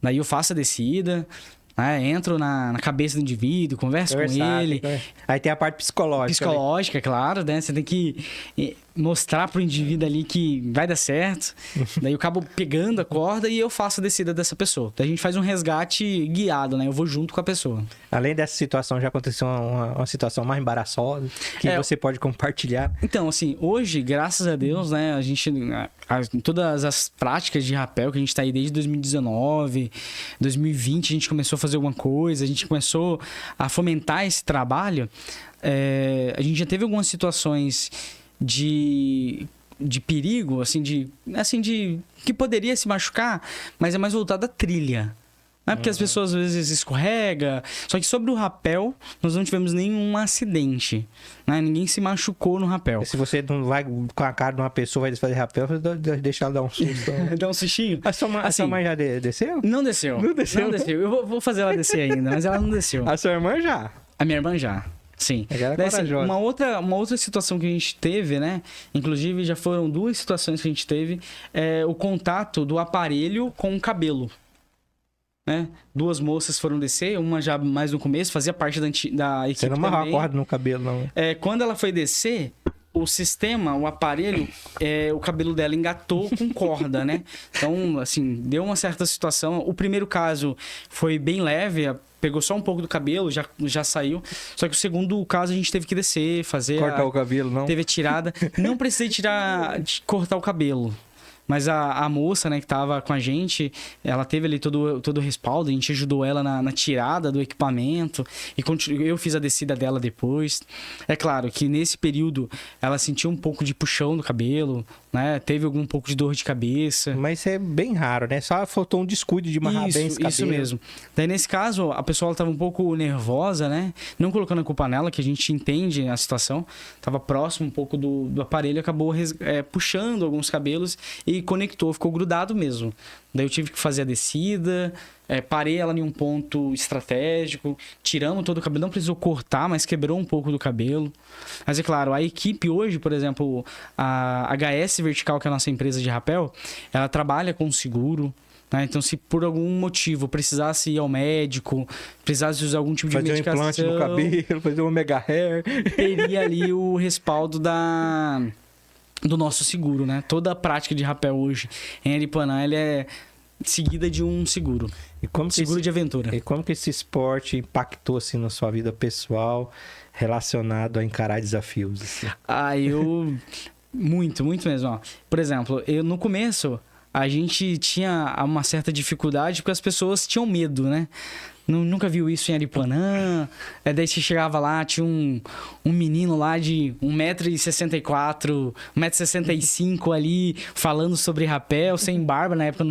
Daí eu faço a descida, né? Entro na cabeça do indivíduo, converso com ele. Aí tem a parte psicológica. Psicológica, claro, né? Você tem que mostrar pro indivíduo ali que vai dar certo. Daí eu acabo pegando a corda e eu faço a descida dessa pessoa. Daí a gente faz um resgate guiado, né? Eu vou junto com a pessoa. Além dessa situação, já aconteceu uma situação mais embaraçosa que você pode compartilhar? Então, assim, hoje, graças a Deus, né? A gente... todas as práticas de rapel que a gente tá aí desde 2019, 2020, a gente começou a fazer alguma coisa, a gente começou a fomentar esse trabalho. A gente já teve algumas situações de perigo, assim, de que poderia se machucar, mas é mais voltado à trilha. Não é porque as pessoas às vezes escorregam. Só que sobre o rapel, nós não tivemos nenhum acidente. Né? Ninguém se machucou no rapel. E se você não vai com a cara de uma pessoa, vai fazer rapel, deixa ela dar um susto. Dar um sustinho. A sua mãe já desceu? Não desceu. Não desceu? Eu vou fazer ela descer ainda, mas ela não desceu. A sua irmã já? A minha irmã já. Sim. Assim, uma outra situação que a gente teve, né? Inclusive, já foram 2 situações que a gente teve. O contato do aparelho com o cabelo. Né? 2 moças foram descer, uma já mais no começo, fazia parte da equipe. Você não amarrava a corda no cabelo, não? Quando ela foi descer, o sistema, o aparelho, o cabelo dela engatou com corda, né? Então, assim, deu uma certa situação. O primeiro caso foi bem leve, pegou só um pouco do cabelo, já saiu. Só que o segundo caso a gente teve que descer, fazer... Cortar o cabelo, não? Teve a tirada. Não precisei cortar o cabelo. Mas a moça, né, que tava com a gente, ela teve ali todo o respaldo, a gente ajudou ela na tirada do equipamento e eu fiz a descida dela depois. É claro que nesse período ela sentiu um pouco de puxão do cabelo, né, teve algum pouco de dor de cabeça. Mas isso é bem raro, né? Só faltou um descuido de amarrar bem esse cabelo. Isso mesmo. Daí nesse caso, a pessoa estava um pouco nervosa, né? Não colocando a culpa nela, que a gente entende a situação. Tava próximo um pouco do aparelho, acabou puxando alguns cabelos e conectou, ficou grudado mesmo. Daí eu tive que fazer a descida, parei ela em um ponto estratégico, tiramos todo o cabelo, não precisou cortar, mas quebrou um pouco do cabelo. Mas é claro, a equipe hoje, por exemplo, a HS Vertical, que é a nossa empresa de rapel, ela trabalha com seguro. Né? Então, se por algum motivo precisasse ir ao médico, precisasse usar algum tipo de medicação... Fazer um implante no cabelo, fazer um mega hair... Teria ali o respaldo do nosso seguro, né? Toda a prática de rapel hoje em Aripuanã, ele é seguida de um seguro. Seguro de aventura. E como que esse esporte impactou, assim, na sua vida pessoal, relacionado a encarar desafios? Assim? Muito, muito mesmo. Ó. Por exemplo, no começo... a gente tinha uma certa dificuldade porque as pessoas tinham medo, né? Nunca viu isso em Aripuanã. Daí você chegava lá, tinha um menino lá de 1,64 m, 1,65 m ali, falando sobre rapel, sem barba. Na época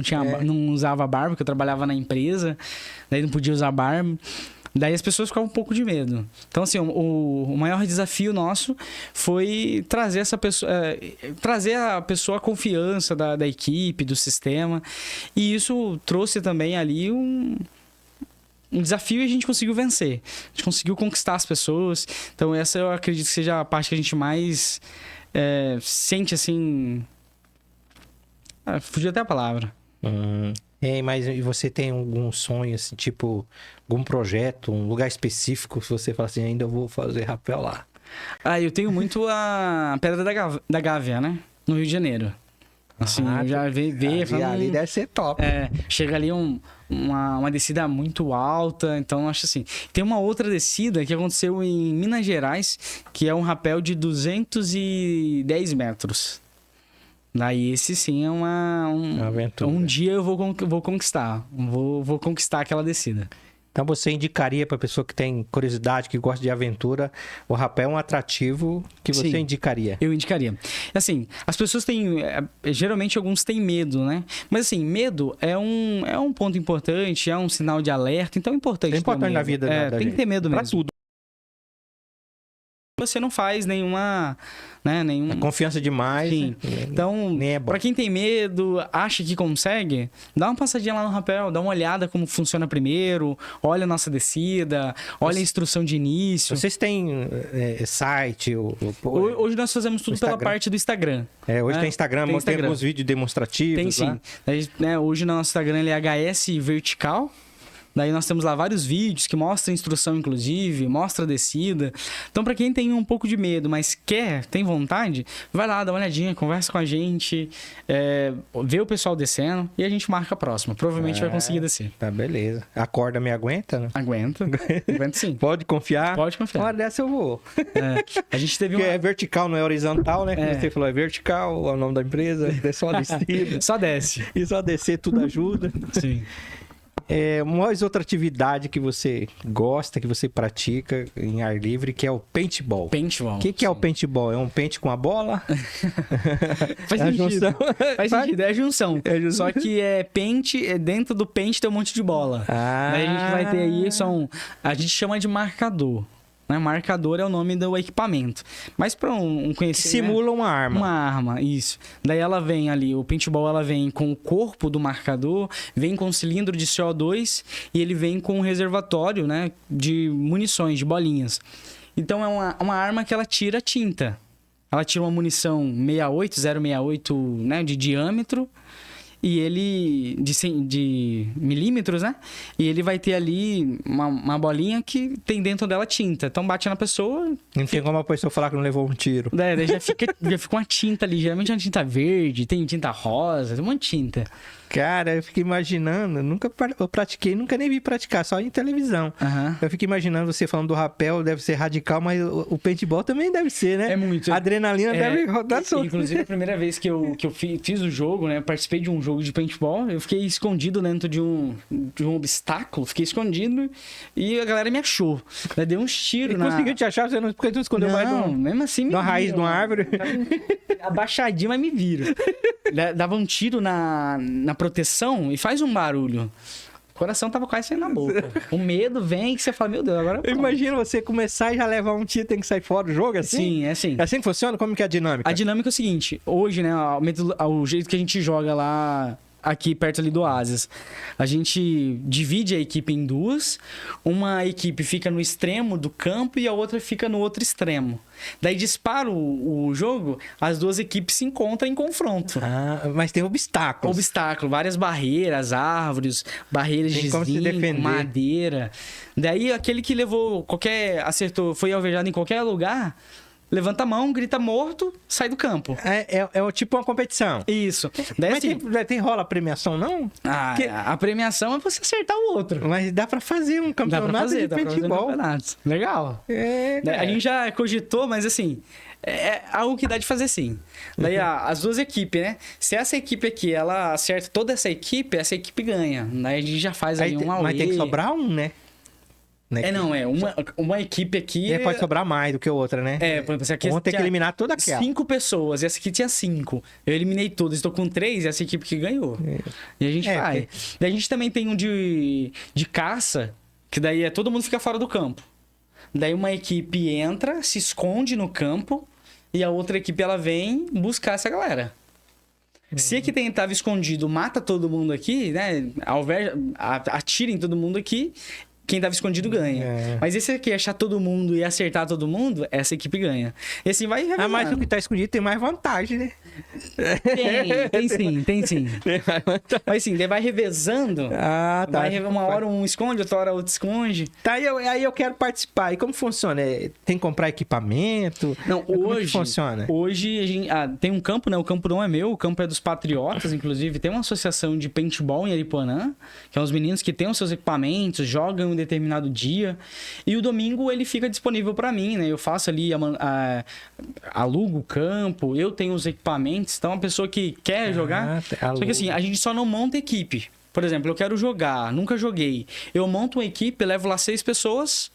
não usava barba, porque eu trabalhava na empresa. Daí não podia usar barba. Daí as pessoas ficavam um pouco de medo. Então, assim, o maior desafio nosso foi trazer essa pessoa, trazer a pessoa a confiança da equipe, do sistema. E isso trouxe também ali um desafio e a gente conseguiu vencer. A gente conseguiu conquistar as pessoas. Então, essa eu acredito que seja a parte que a gente mais sente, assim... fugiu até a palavra. Mas e você tem algum sonho, assim, tipo, algum projeto, um lugar específico, se você fala assim, ainda eu vou fazer rapel lá? Eu tenho muito a Pedra da Gávea, né? No Rio de Janeiro. Assim, eu já vi ali deve ser top. Chega ali uma descida muito alta, então eu acho assim. Tem uma outra descida que aconteceu em Minas Gerais, que é um rapel de 210 metros. Daí esse sim é uma aventura. Um dia eu vou conquistar. Vou conquistar aquela descida. Então você indicaria para pessoa que tem curiosidade, que gosta de aventura, o rapel é um atrativo que você Sim, indicaria? Eu indicaria. Assim, as pessoas têm... geralmente alguns têm medo, né? Mas assim, medo é um ponto importante, é um sinal de alerta, então é importante. É importante na vida da tem gente. que ter medo mesmo. Pra tudo. Você não faz nenhuma... É confiança demais. Sim. Então, nem é bom. Pra quem tem medo, acha que consegue, dá uma passadinha lá no rapel, dá uma olhada como funciona primeiro, olha a nossa descida, olha a instrução de início. Vocês têm site? Hoje nós fazemos tudo pela parte do Instagram. Hoje tem Instagram, tem alguns vídeos demonstrativos. Tem sim. Lá. Hoje no nosso Instagram ele é HS Vertical. Daí nós temos lá vários vídeos que mostram a instrução, inclusive, mostra a descida. Então, para quem tem um pouco de medo, mas tem vontade, vai lá, dá uma olhadinha, conversa com a gente, vê o pessoal descendo e a gente marca a próxima. Provavelmente vai conseguir descer. Tá, beleza. A corda me aguenta, né? Aguenta sim. Pode confiar? Pode confiar. Uma dessa eu vou. A gente teve Porque é vertical, não é horizontal, né? Como você falou, é vertical, é o nome da empresa, é só descida. Só desce. E só descer tudo ajuda. Sim. Mais outra atividade que você gosta, que você pratica em ar livre, que é o paintball. Paintball. O que é o paintball? É um pente com a bola? Faz sentido. Faz sentido, é a junção. Só que dentro do pente tem um monte de bola. Daí a gente vai ter aí, a gente chama de marcador. Né? Marcador é o nome do equipamento. Mas para um conhecimento... Simula uma arma. Uma arma, isso. Daí ela vem ali, o paintball ela vem com o corpo do marcador, vem com um cilindro de CO2 e ele vem com um reservatório, né, de munições, de bolinhas. Então é uma arma que ela tira tinta. Ela tira uma munição 0,68, né, de diâmetro. E ele... de milímetros, né? E ele vai ter ali uma bolinha que tem dentro dela tinta. Então bate na pessoa... Não tem como a pessoa falar que não levou um tiro. Daí já fica uma tinta ali. Geralmente é uma tinta verde, tem tinta rosa, tem um monte de tinta. Cara, eu fico imaginando, eu pratiquei, nunca nem vi praticar, só em televisão. Eu fico imaginando você falando do rapel, deve ser radical, mas o paintball também deve ser, né? É muito. A adrenalina deve rodar solto. Inclusive, a primeira vez que eu fiz o jogo, né? Eu participei de um jogo de paintball, eu fiquei escondido dentro de um obstáculo, fiquei escondido e a galera me achou. Deu uns tiros conseguiu te achar? Você não escondeu mais mesmo assim me na raiz de uma árvore? Abaixadinho, mas me viram. Dava um tiro na proteção e faz um barulho. O coração tava quase saindo na boca. O medo vem que você fala, meu Deus, agora... Imagina você começar e já levar um tiro, tem que sair fora do jogo, assim? Sim, é assim. É assim que funciona? Como que é a dinâmica? A dinâmica é o seguinte, hoje, né, o jeito que a gente joga lá... aqui perto ali do Oasis. A gente divide a equipe em duas. Uma equipe fica no extremo do campo e a outra fica no outro extremo. Daí dispara o jogo, as duas equipes se encontram em confronto. Mas tem obstáculos. Várias barreiras, árvores, barreiras de zinco, madeira. Daí aquele que acertou, foi alvejado em qualquer lugar, levanta a mão, grita morto, sai do campo. É tipo uma competição. Isso. Daí, Mas assim, rola premiação, não? a premiação é você acertar o outro. Mas dá pra fazer um Dá campeonato pra fazer, de dá pra fazer um futebol. campeonato. Legal. É, Daí, a cara. gente já cogitou, mas assim, é algo que dá de fazer sim. Daí as duas equipes, né? Se essa equipe aqui, ela acerta toda essa equipe ganha. Daí a gente já faz aí um auê. Mas tem que sobrar um, né? Uma equipe aqui... E pode sobrar mais do que a outra, né? por exemplo, essa aqui Vão ter que tinha eliminar toda aquela. 5 pessoas, e essa aqui tinha 5. Eu eliminei todas, estou com 3, e essa equipe que ganhou. E a gente vai. Daí a gente também tem um de caça, que daí todo mundo fica fora do campo. Daí uma equipe entra, se esconde no campo, e a outra equipe ela vem buscar essa galera. Se a que tava escondido mata todo mundo aqui, né? Atira em todo mundo aqui, quem tava escondido ganha. Mas esse aqui, achar todo mundo e acertar todo mundo, essa equipe ganha. E assim vai revezando. Mas o que tá escondido tem mais vantagem, né? Tem sim. Mas sim, daí vai revezando. Ah, tá. Uma hora um esconde, outra hora outro esconde. Tá, aí eu quero participar. E como funciona? Tem que comprar equipamento? Não, Como é que funciona? Hoje a gente, tem um campo, né? O campo não é meu, o campo é dos Patriotas, inclusive. Tem uma associação de paintball em Aripuanã, que é os meninos que têm os seus equipamentos, jogam em determinado dia. E o domingo ele fica disponível para mim, né? Eu faço ali, alugo o campo, eu tenho os equipamentos. Então, a pessoa que quer jogar... Só que assim, a gente só não monta equipe. Por exemplo, eu quero jogar, nunca joguei. Eu monto uma equipe, levo lá 6 pessoas,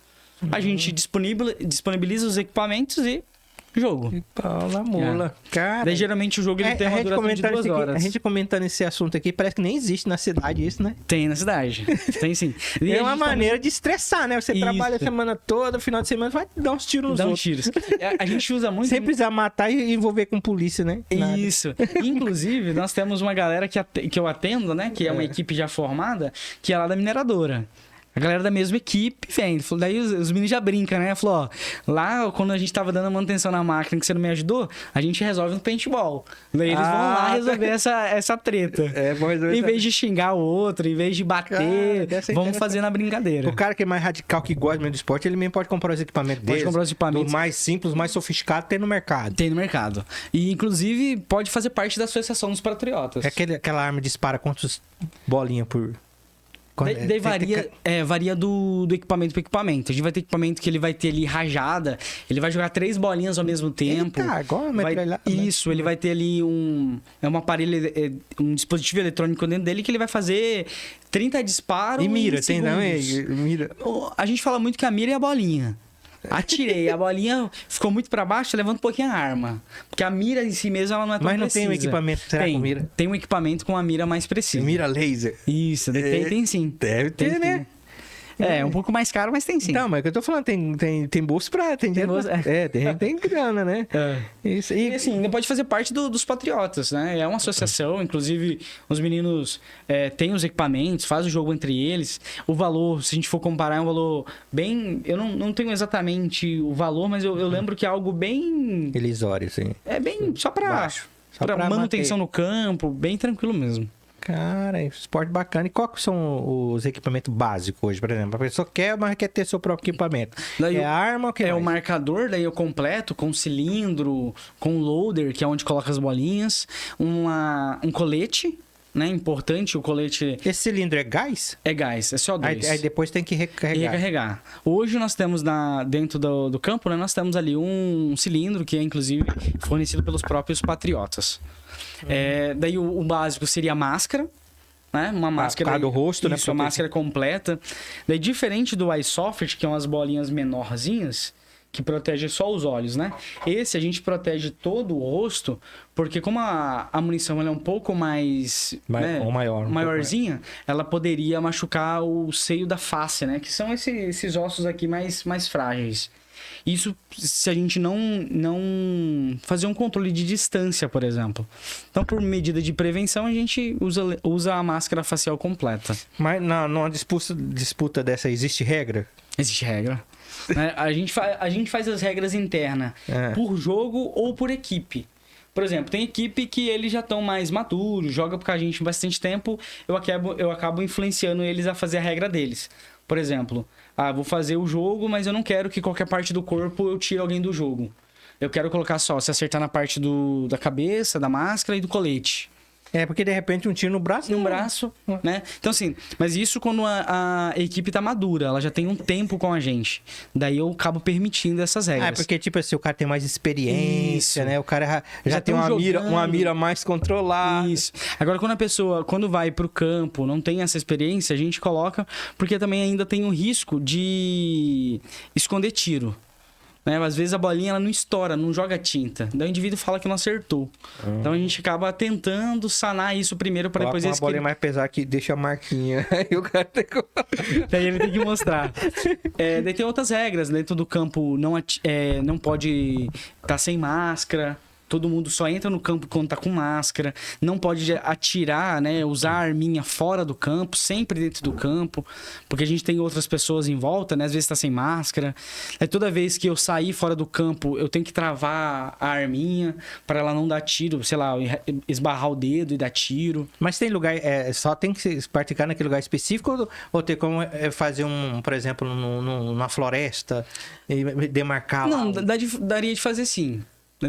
a gente disponibiliza os equipamentos e jogo. Paula mula. Cara, daí geralmente o jogo ele tem uma duração de 2 horas. A gente comentando esse assunto aqui, parece que nem existe na cidade isso, né? Tem na cidade. Tem sim. É uma maneira de estressar, né? Você trabalha a semana toda, final de semana vai dar uns tiros nos outros. Tiros. A gente usa muito... Sem precisar matar e envolver com polícia, né? Nada. Isso. Inclusive, nós temos uma galera que eu atendo, né? Que é uma equipe já formada, que é lá da mineradora. A galera da mesma equipe vem. Daí os meninos já brincam, né? Falou, ó, lá quando a gente tava dando manutenção na máquina que você não me ajudou, a gente resolve no paintball. Daí eles vão lá resolver essa treta. Em vez de xingar o outro, em vez de bater, vamos fazer na brincadeira. O cara que é mais radical, que gosta mesmo do esporte, ele mesmo pode comprar os equipamentos dele. Pode comprar os equipamentos. Do mais simples, mais sofisticado, tem no mercado. Tem no mercado. E, inclusive, pode fazer parte da associação dos Patriotas. É aquela arma dispara quantos bolinhas por... Daí varia do equipamento para equipamento. A gente vai ter equipamento que ele vai ter ali rajada, ele vai jogar 3 bolinhas ao mesmo tempo. Ele vai ter ali um aparelho, um dispositivo eletrônico dentro dele que ele vai fazer 30 disparos. E mira, tem não? Mira. A gente fala muito que a mira é a bolinha. Atirei, a bolinha ficou muito pra baixo, levanta um pouquinho a arma. Porque a mira em si mesma ela não é tão precisa. Mas não tem um equipamento, será com mira? Tem um equipamento com a mira mais precisa. Mira laser. Isso, tem sim. Deve ter, né? Sim. É, um pouco mais caro, mas tem sim. Não, mas é o que eu tô falando, tem bolso pra... Tem dinheiro bolso, tem grana, né? Isso. E assim, ainda pode fazer parte dos Patriotas, né? É uma associação, inclusive os meninos têm os equipamentos, fazem o jogo entre eles. O valor, se a gente for comparar, é um valor bem... Eu não tenho exatamente o valor, mas eu lembro que é algo bem... Irrisório, sim. É bem só pra manutenção no campo, bem tranquilo mesmo. Cara, esporte bacana. E quais são os equipamentos básicos hoje, por exemplo? A pessoa quer, mas quer ter seu próprio equipamento. Daí a arma ou que o marcador, daí eu completo com cilindro, com loader, que é onde coloca as bolinhas, um colete, né? Importante, o colete... Esse cilindro é gás? É gás, é CO2. Aí depois tem que recarregar. Hoje nós temos dentro do campo, né? Nós temos ali um cilindro que é, inclusive, fornecido pelos próprios Patriotas. Daí o básico seria a máscara, né? Uma máscara do rosto, né? Isso, a máscara completa. Daí diferente do iSoft, que é umas bolinhas menorzinhas, que protege só os olhos, né? Esse a gente protege todo o rosto, porque como a munição ela é um pouco mais... maiorzinha, ela poderia machucar o seio da face, né? Que são esses ossos aqui mais frágeis. Isso se a gente não fazer um controle de distância, por exemplo. Então, por medida de prevenção, a gente usa a máscara facial completa. Mas numa disputa dessa, existe regra? Existe regra. A gente faz as regras internas por jogo ou por equipe. Por exemplo, tem equipe que eles já estão mais maduros, joga com a gente bastante tempo, eu acabo influenciando eles a fazer a regra deles. Por exemplo, vou fazer o jogo, mas eu não quero que qualquer parte do corpo eu tire alguém do jogo. eu quero colocar só, se acertar na parte da cabeça, da máscara e do colete. Porque de repente um tiro no braço... No braço, né? Então, assim, mas isso quando a equipe tá madura, ela já tem um tempo com a gente. Daí eu acabo permitindo essas regras. Porque, tipo assim, o cara tem mais experiência, Isso. né? O cara já tem jogando. uma mira mais controlada. Isso. Agora, quando a pessoa, quando vai pro campo, não tem essa experiência, a gente coloca, porque também ainda tem o risco de esconder tiro. Né? Às vezes a bolinha ela não estoura, não joga tinta. Daí o indivíduo fala que não acertou. Então a gente acaba tentando sanar isso primeiro para depois uma bolinha mais pesada que deixa a marquinha. Aí o cara tem que... Daí ele tem que mostrar. Daí tem outras regras. Dentro do campo não pode estar sem máscara. Todo mundo só entra no campo quando tá com máscara. Não pode atirar, né? Usar a arminha fora do campo, sempre dentro do campo. Porque a gente tem outras pessoas em volta, né? Às vezes tá sem máscara. Toda vez que eu sair fora do campo, eu tenho que travar a arminha para ela não dar tiro, sei lá, esbarrar o dedo e dar tiro. Mas tem lugar, só tem que se praticar naquele lugar específico ou ter como fazer por exemplo, numa floresta e demarcar lá? Não, daria de fazer sim.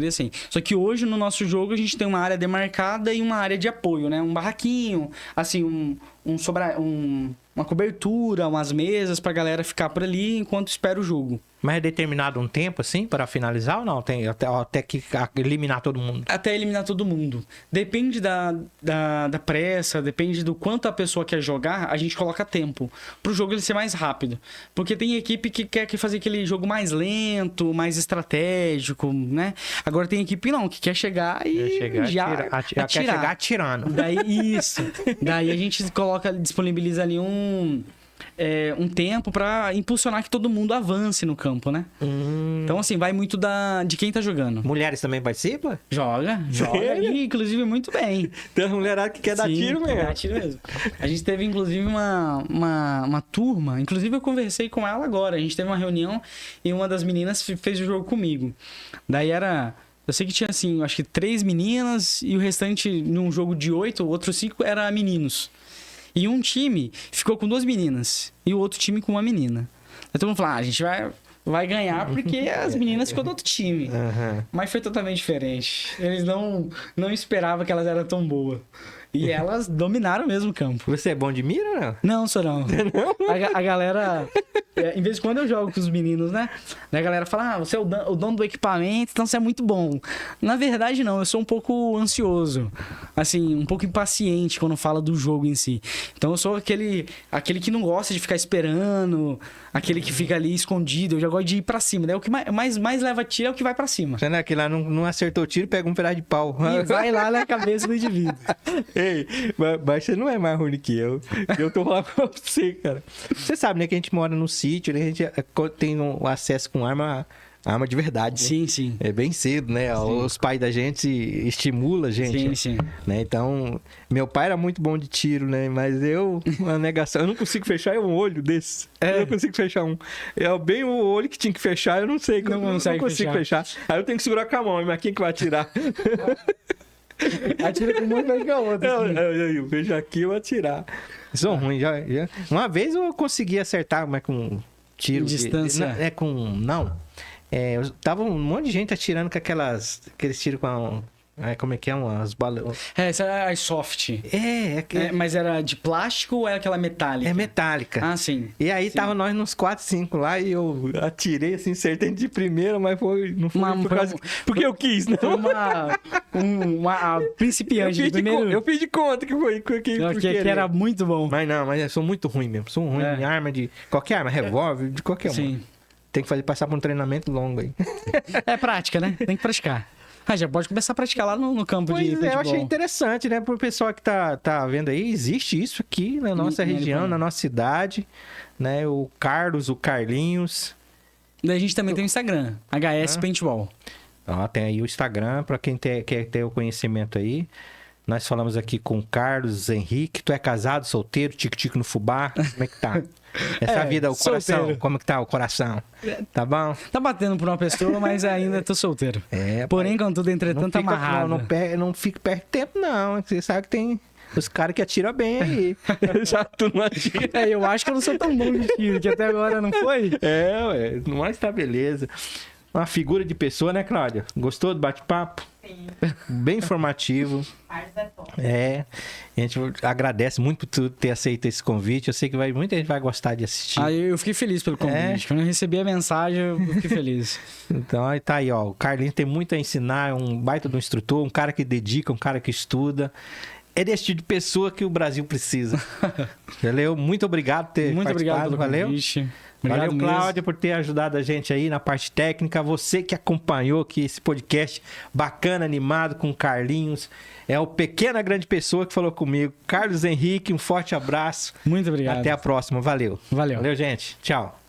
Assim. Só que hoje no nosso jogo a gente tem uma área demarcada e uma área de apoio, né? Um barraquinho, assim, uma cobertura, umas mesas pra galera ficar por ali enquanto espera o jogo. Mas é determinado um tempo, assim, para finalizar ou não? Tem até que eliminar todo mundo? Até eliminar todo mundo. Depende da pressa, depende do quanto a pessoa quer jogar, a gente coloca tempo. Pro jogo ele ser mais rápido. Porque tem equipe que quer fazer aquele jogo mais lento, mais estratégico, né? Agora tem equipe não, que quer chegar e quer chegar atirando. Daí a gente disponibiliza ali um tempo pra impulsionar que todo mundo avance no campo, né? Então, assim, vai muito de quem tá jogando. Mulheres também participam? Joga e, inclusive, muito bem. Tem uma mulherada que quer dar tiro mesmo. Dar tiro mesmo. A gente teve, inclusive, uma turma, inclusive eu conversei com ela agora, a gente teve uma reunião e uma das meninas fez o jogo comigo. Daí eu sei que tinha, assim, acho que 3 meninas e o restante, num jogo de 8, outros 5 eram meninos. E um time ficou com 2 meninas e o outro time com uma menina. Aí todo mundo falou, a gente vai ganhar porque as meninas ficou do outro time. Mas foi totalmente diferente. Eles não esperavam que elas eram tão boas. E elas dominaram mesmo o campo. Você é bom de mira ou não? Não, sou não. A galera... em vez de quando eu jogo com os meninos, né? A galera fala, você é o dono do equipamento, então você é muito bom. Na verdade, não. Eu sou um pouco ansioso. Assim, um pouco impaciente quando fala do jogo em si. Então, eu sou aquele que não gosta de ficar esperando, aquele que fica ali escondido. Eu já gosto de ir pra cima. Daí o que mais leva tiro é o que vai pra cima. Você não é que lá não acertou o tiro, pega um pedaço de pau. E vai lá na cabeça do indivíduo. Ei, mas você não é mais ruim que eu. Eu tô falando pra você, cara. Você sabe, né, que a gente mora no sítio, né, a gente tem um acesso com arma de verdade. Sim, sim. É bem cedo, né? Sim. Os pais da gente estimulam a gente. Sim, sim. Né? Então, meu pai era muito bom de tiro, né? Mas uma negação. Eu não consigo fechar um olho desse. Eu não consigo fechar um. Bem o olho que tinha que fechar, eu não sei. Eu não consigo fechar. Aí eu tenho que segurar com a mão, mas quem que vai atirar? Atira com uma e vai com a outra. Eu vejo aqui, eu vou atirar. Sou ruim, já. Uma vez eu consegui acertar, mas com tiro. Distância. Eu tava um monte de gente atirando com aqueles tiros com como é que é? Umas balas. Essa é a soft. É, mas era de plástico ou era aquela metálica? É metálica. Ah, sim. E aí sim. Tava nós nos 4, 5 lá e eu atirei assim, acertei de primeira, mas não foi por causa... Porque eu quis, né? Foi uma principiante de primeiro... Eu fiz de conta que foi que era muito bom. Mas eu sou muito ruim mesmo. Sou ruim em arma qualquer arma, revólver, de qualquer uma. Sim. Tem que passar por um treinamento longo aí. É prática, né? Tem que praticar. Já pode começar a praticar lá no campo de futebol. Eu achei interessante, né? Pro pessoal que tá vendo aí, existe isso aqui na nossa região, na nossa cidade, né? O Carlos, o Carlinhos. Daí a gente também tem o Instagram, HS Paintball. Tem aí o Instagram, pra quem quer ter o conhecimento aí. Nós falamos aqui com o Carlos Henrique. Tu é casado, solteiro, tico-tico no fubá? Como é que tá? Essa vida, o coração, solteiro. Como é que tá o coração? Tá bom? Tá batendo por uma pessoa, mas ainda tô solteiro. Porém, contudo, entretanto, amarrado. Não fica perto de tempo, não. Você sabe que tem os caras que atiram bem aí. Já tu não atira. Eu acho que eu não sou tão bom de tiro, que até agora não foi. Mas tá beleza. Uma figura de pessoa, né, Cláudia? Gostou do bate-papo? Sim. Bem informativo. Carlos é top. É. A gente agradece muito por tu ter aceito esse convite. Eu sei que muita gente vai gostar de assistir. Eu fiquei feliz pelo convite. Quando eu recebi a mensagem, eu fiquei feliz. Então, aí tá aí, ó. O Carlinhos tem muito a ensinar, é um baita de um instrutor, um cara que dedica, um cara que estuda. É desse tipo de pessoa que o Brasil precisa. Valeu? Muito obrigado por ter Muito obrigado pelo Valeu? convite. Obrigado Valeu, mesmo. Cláudia, por ter ajudado a gente aí na parte técnica. Você que acompanhou aqui esse podcast bacana, animado com o Carlinhos. É o Pequena Grande Pessoa que falou comigo. Carlos Henrique, um forte abraço. Muito obrigado. Até a próxima. Valeu. Valeu. Valeu, gente. Tchau.